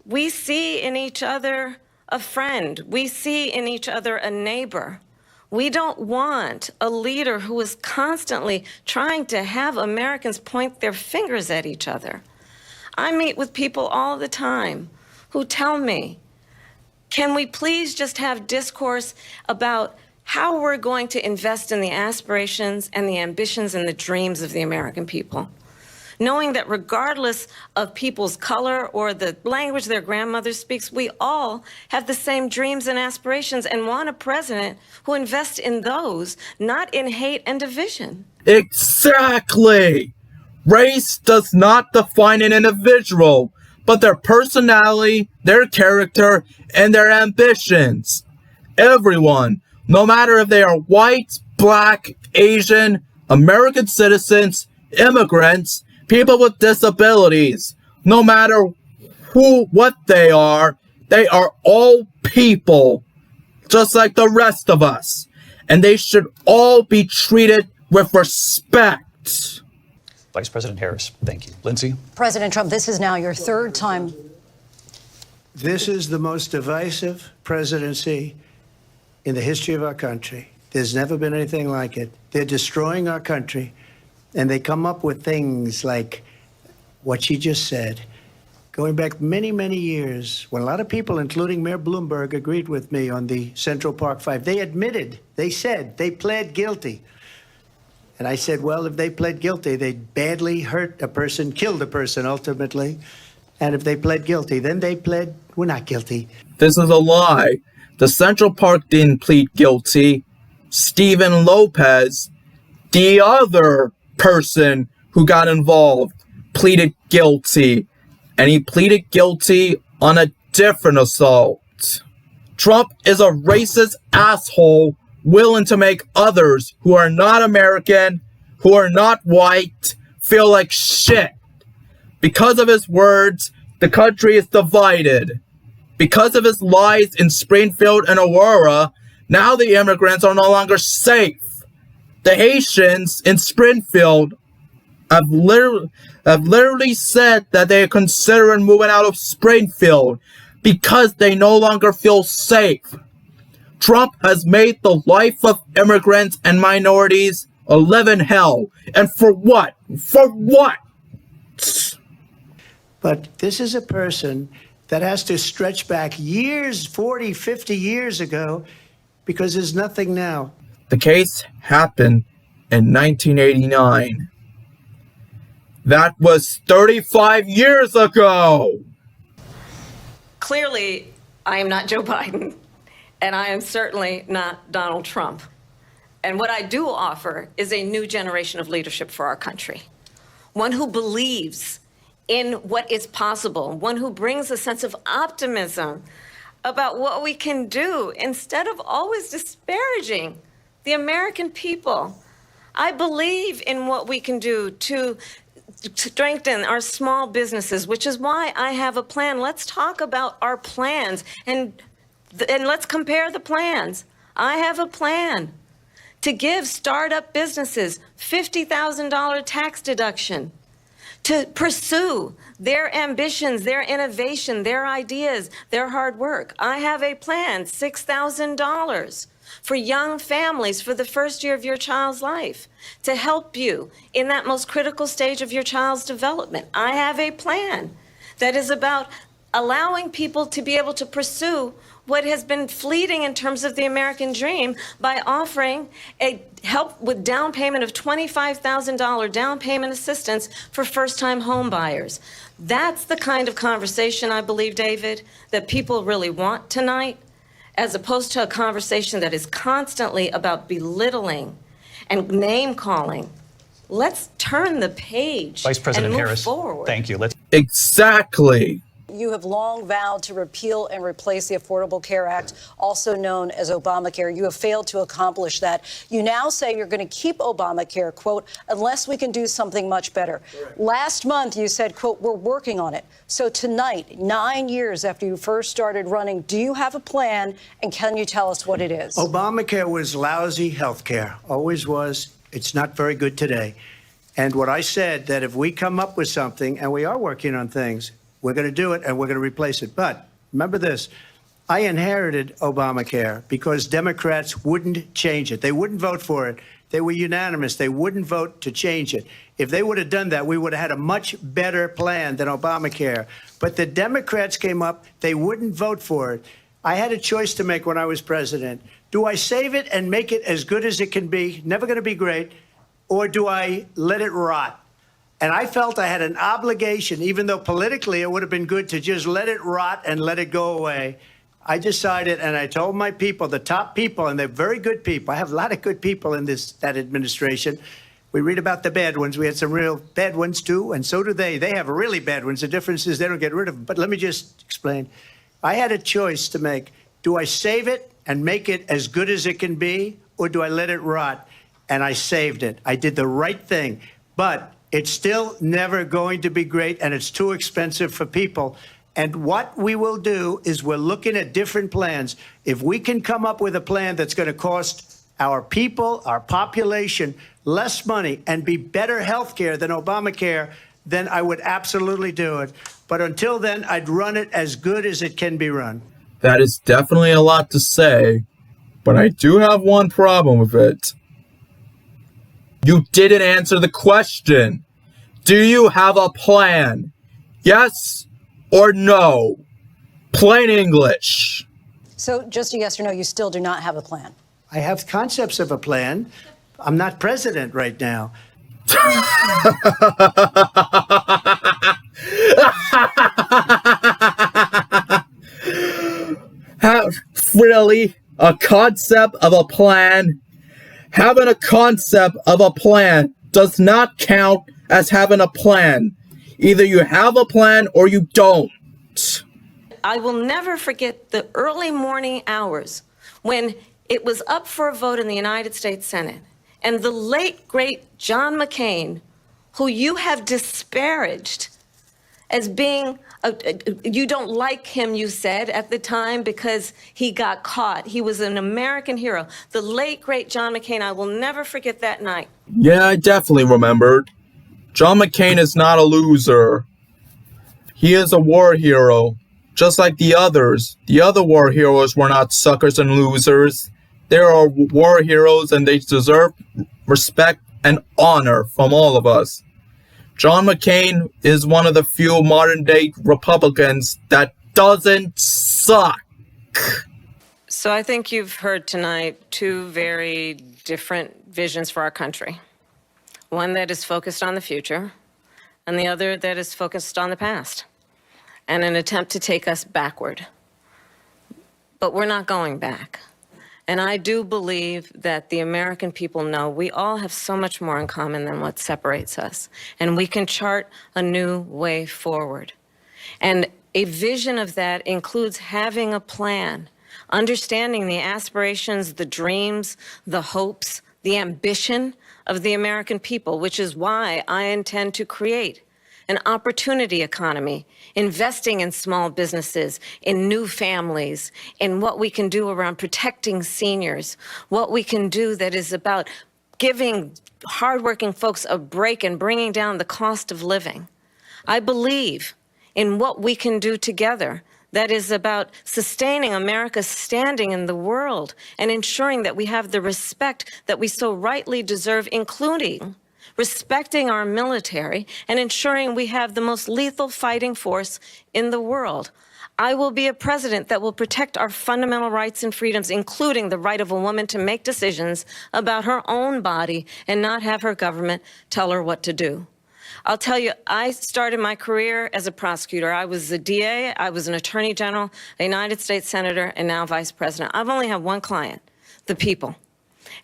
We see in each other a friend. We see in each other a neighbor. We don't want a leader who is constantly trying to have Americans point their fingers at each other. I meet with people all the time who tell me, can we please just have discourse about how we're going to invest in the aspirations and the ambitions and the dreams of the American people? Knowing that regardless of people's color or the language their grandmother speaks, we all have the same dreams and aspirations and want a president who invests in those, not in hate and division. Exactly! Race does not define an individual, but their personality, their character, and their ambitions. Everyone, no matter if they are white, black, Asian, American citizens, immigrants, people with disabilities, no matter what they are all people, just like the rest of us. And they should all be treated with respect. Vice President Harris, thank you. Lindsay? President Trump, this is now your 3rd time. This is the most divisive presidency in the history of our country. There's never been anything like it. They're destroying our country. And they come up with things like what she just said. Going back many, many years, when a lot of people, including Mayor Bloomberg, agreed with me on the Central Park 5, they admitted, they said, they pled guilty. And I said, well, if they pled guilty, they badly hurt a person, killed a person ultimately. And if they pled guilty, then they pled, we're not guilty. This is a lie. The Central Park didn't plead guilty. Stephen Lopez, the other person who got involved, pleaded guilty. And he pleaded guilty on a different assault. Trump is a racist asshole willing to make others who are not American, who are not white, feel like shit. Because of his words, the country is divided. Because of his lies in Springfield and Aurora, now the immigrants are no longer safe. The Haitians in Springfield have literally said that they are considering moving out of Springfield because they no longer feel safe. Trump has made the life of immigrants and minorities a living hell. And for what? For what? But this is a person that has to stretch back years, 40, 50 years ago, because there's nothing now. The case happened in 1989. That was 35 years ago. Clearly, I am not Joe Biden, and I am certainly not Donald Trump. And what I do offer is a new generation of leadership for our country. One who believes in what is possible, one who brings a sense of optimism about what we can do instead of always disparaging the American people. I believe in what we can do to strengthen our small businesses, which is why I have a plan. Let's talk about our plans and let's compare the plans. I have a plan to give startup businesses $50,000 tax deduction, to pursue their ambitions, their innovation, their ideas, their hard work. I have a plan, $6,000 for young families for the first year of your child's life, to help you in that most critical stage of your child's development. I have a plan that is about allowing people to be able to pursue what has been fleeting in terms of the American dream by offering a help with down payment of $25,000 down payment assistance for first-time home buyers. That's the kind of conversation, I believe, David, that people really want tonight, as opposed to a conversation that is constantly about belittling and name-calling. Let's turn the page Vice President and move Harris, forward. thank you. Exactly. You have long vowed to repeal and replace the Affordable Care Act, also known as Obamacare. You have failed to accomplish that. You now say you're going to keep Obamacare, quote, unless we can do something much better. Correct. Last month, you said, quote, we're working on it. So tonight, 9 years after you first started running, do you have a plan, and can you tell us what it is? Obamacare was lousy health care, always was. It's not very good today. And what I said, that if we come up with something, and we are working on things, we're going to do it, and we're going to replace it. But remember this. I inherited Obamacare because Democrats wouldn't change it. They wouldn't vote for it. They were unanimous. They wouldn't vote to change it. If they would have done that, we would have had a much better plan than Obamacare. But the Democrats came up. They wouldn't vote for it. I had a choice to make when I was president. Do I save it and make it as good as it can be, never going to be great, or do I let it rot? And I felt I had an obligation, even though politically it would have been good to just let it rot and let it go away. I decided, and I told my people, the top people, and they're very good people. I have a lot of good people in that administration. We read about the bad ones. We had some real bad ones, too, and so do they. They have really bad ones. The difference is they don't get rid of them. But let me just explain. I had a choice to make. Do I save it and make it as good as it can be, or do I let it rot? And I saved it. I did the right thing. But it's still never going to be great, and it's too expensive for people. And what we will do is we're looking at different plans. If we can come up with a plan that's going to cost our people, our population, less money and be better health care than Obamacare, then I would absolutely do it. But until then, I'd run it as good as it can be run. That is definitely a lot to say, but I do have one problem with it. You didn't answer the question. Do you have a plan? Yes or no? Plain English. So just a yes or no, you still do not have a plan? I have concepts of a plan. I'm not president right now. Have really a concept of a plan? Having a concept of a plan does not count as having a plan. Either you have a plan or you don't. I will never forget the early morning hours when it was up for a vote in the United States Senate, and the late, great John McCain, who you have disparaged as being, you don't like him, you said, at the time because he got caught. He was an American hero. The late, great John McCain, I will never forget that night. Yeah, I definitely remembered. John McCain is not a loser. He is a war hero, just like the others. The other war heroes were not suckers and losers. They are war heroes and they deserve respect and honor from all of us. John McCain is one of the few modern-day Republicans that doesn't suck. So I think you've heard tonight two very different visions for our country. One that is focused on the future, and the other that is focused on the past, and an attempt to take us backward. But we're not going back. And I do believe that the American people know we all have so much more in common than what separates us. And we can chart a new way forward. And a vision of that includes having a plan, understanding the aspirations, the dreams, the hopes, the ambition of the American people, which is why I intend to create an opportunity economy, investing in small businesses, in new families, in what we can do around protecting seniors, what we can do that is about giving hardworking folks a break and bringing down the cost of living. I believe in what we can do together that is about sustaining America's standing in the world and ensuring that we have the respect that we so rightly deserve, including respecting our military and ensuring we have the most lethal fighting force in the world. I will be a president that will protect our fundamental rights and freedoms, including the right of a woman to make decisions about her own body and not have her government tell her what to do. I'll tell you, I started my career as a prosecutor. I was a DA, I was an attorney general, a United States senator, and now vice president. I've only had one client, the people.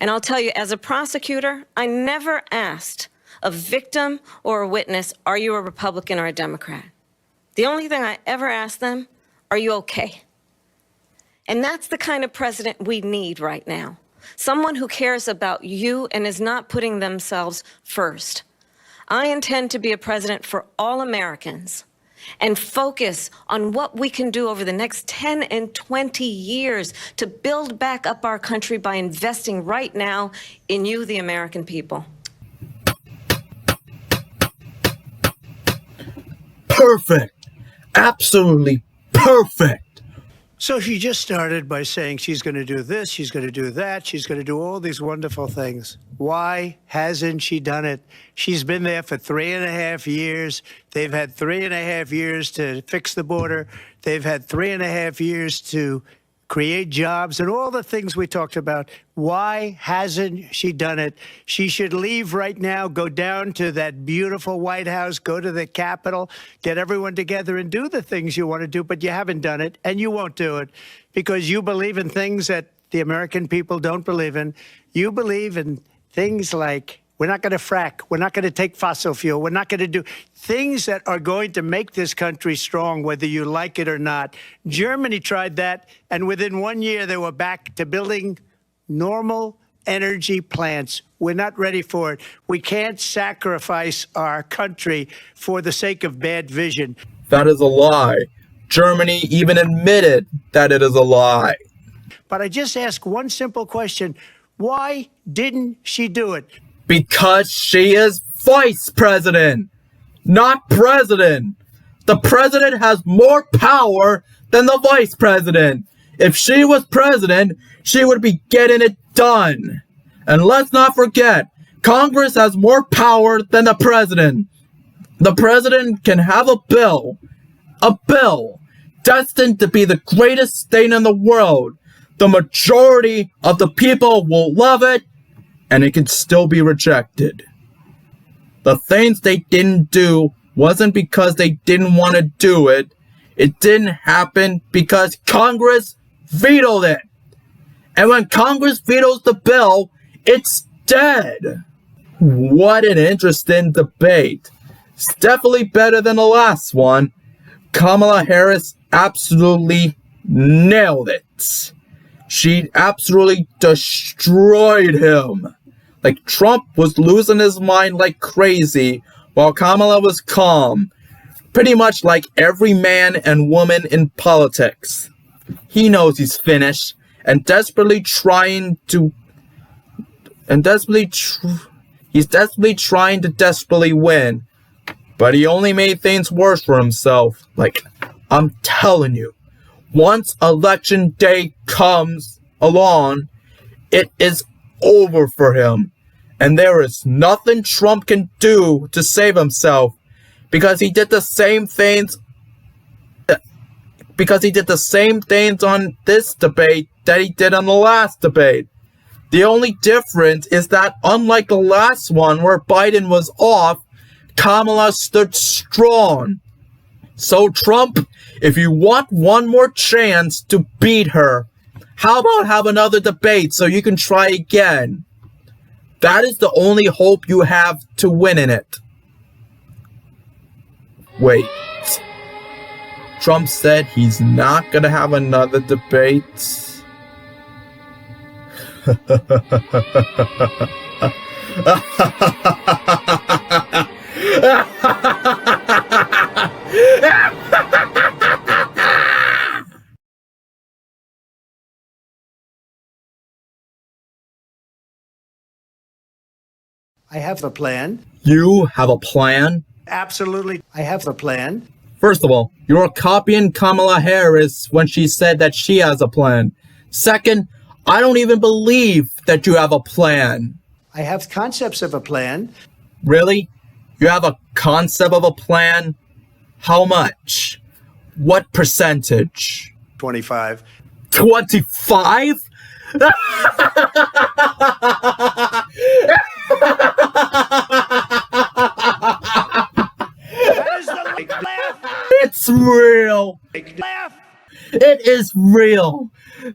And I'll tell you, as a prosecutor, I never asked a victim or a witness, are you a Republican or a Democrat? The only thing I ever asked them, are you okay? And that's the kind of president we need right now. Someone who cares about you and is not putting themselves first. I intend to be a president for all Americans and focus on what we can do over the next 10 and 20 years to build back up our country by investing right now in you, the American people. Perfect. Absolutely perfect. So she just started by saying she's going to do this, she's going to do that, she's going to do all these wonderful things. Why hasn't she done it? She's been there for 3.5 years. They've had 3.5 years to fix the border. They've had 3.5 years to create jobs and all the things we talked about. Why hasn't she done it? She should leave right now, go down to that beautiful White House, go to the Capitol, get everyone together and do the things you want to do, but you haven't done it and you won't do it because you believe in things that the American people don't believe in. You believe in things like we're not going to frack. We're not going to take fossil fuel. We're not going to do things that are going to make this country strong, whether you like it or not. Germany tried that, and within 1 year, they were back to building normal energy plants. We're not ready for it. We can't sacrifice our country for the sake of bad vision. That is a lie. Germany even admitted that it is a lie. But I just ask one simple question. Why didn't she do it? Because she is vice president, not president. The president has more power than the vice president. If she was president, she would be getting it done. And let's not forget, Congress has more power than the president. The president can have a bill destined to be the greatest state in the world. The majority of the people will love it, and it can still be rejected. The things they didn't do wasn't because they didn't want to do it. It didn't happen because Congress vetoed it. And when Congress vetoes the bill, it's dead. What an interesting debate. It's definitely better than the last one. Kamala Harris absolutely nailed it. She absolutely destroyed him. Like, Trump was losing his mind like crazy, while Kamala was calm. Pretty much like every man and woman in politics. He knows he's finished, and he's desperately trying to desperately win. But he only made things worse for himself. Like, I'm telling you, once election day comes along, it is over for him. And there is nothing Trump can do to save himself, because he did the same things on this debate that he did on the last debate. The only difference is that, unlike the last one where Biden was off, Kamala stood strong. So Trump, if you want one more chance to beat her, how about have another debate so you can try again? That is the only hope you have to win in it. Wait. Trump said he's not gonna have another debate. I have a plan. You have a plan? Absolutely, I have a plan. First of all, you're copying Kamala Harris when she said that she has a plan. Second, I don't even believe that you have a plan. I have concepts of a plan. Really? You have a concept of a plan? How much? What percentage? 25. 25? It's real. It is real.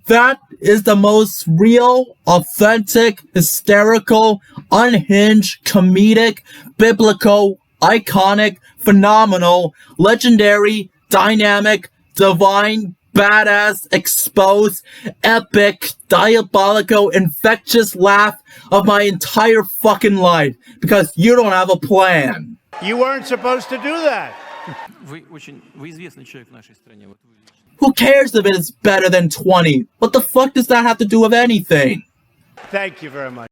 That is the most real, authentic, hysterical, unhinged, comedic, biblical, iconic, phenomenal, legendary, dynamic, divine, badass, exposed, epic, diabolical, infectious laugh of my entire fucking life, because you don't have a plan. You weren't supposed to do that. Who cares if it's better than 20? What the fuck does that have to do with anything? Thank you very much.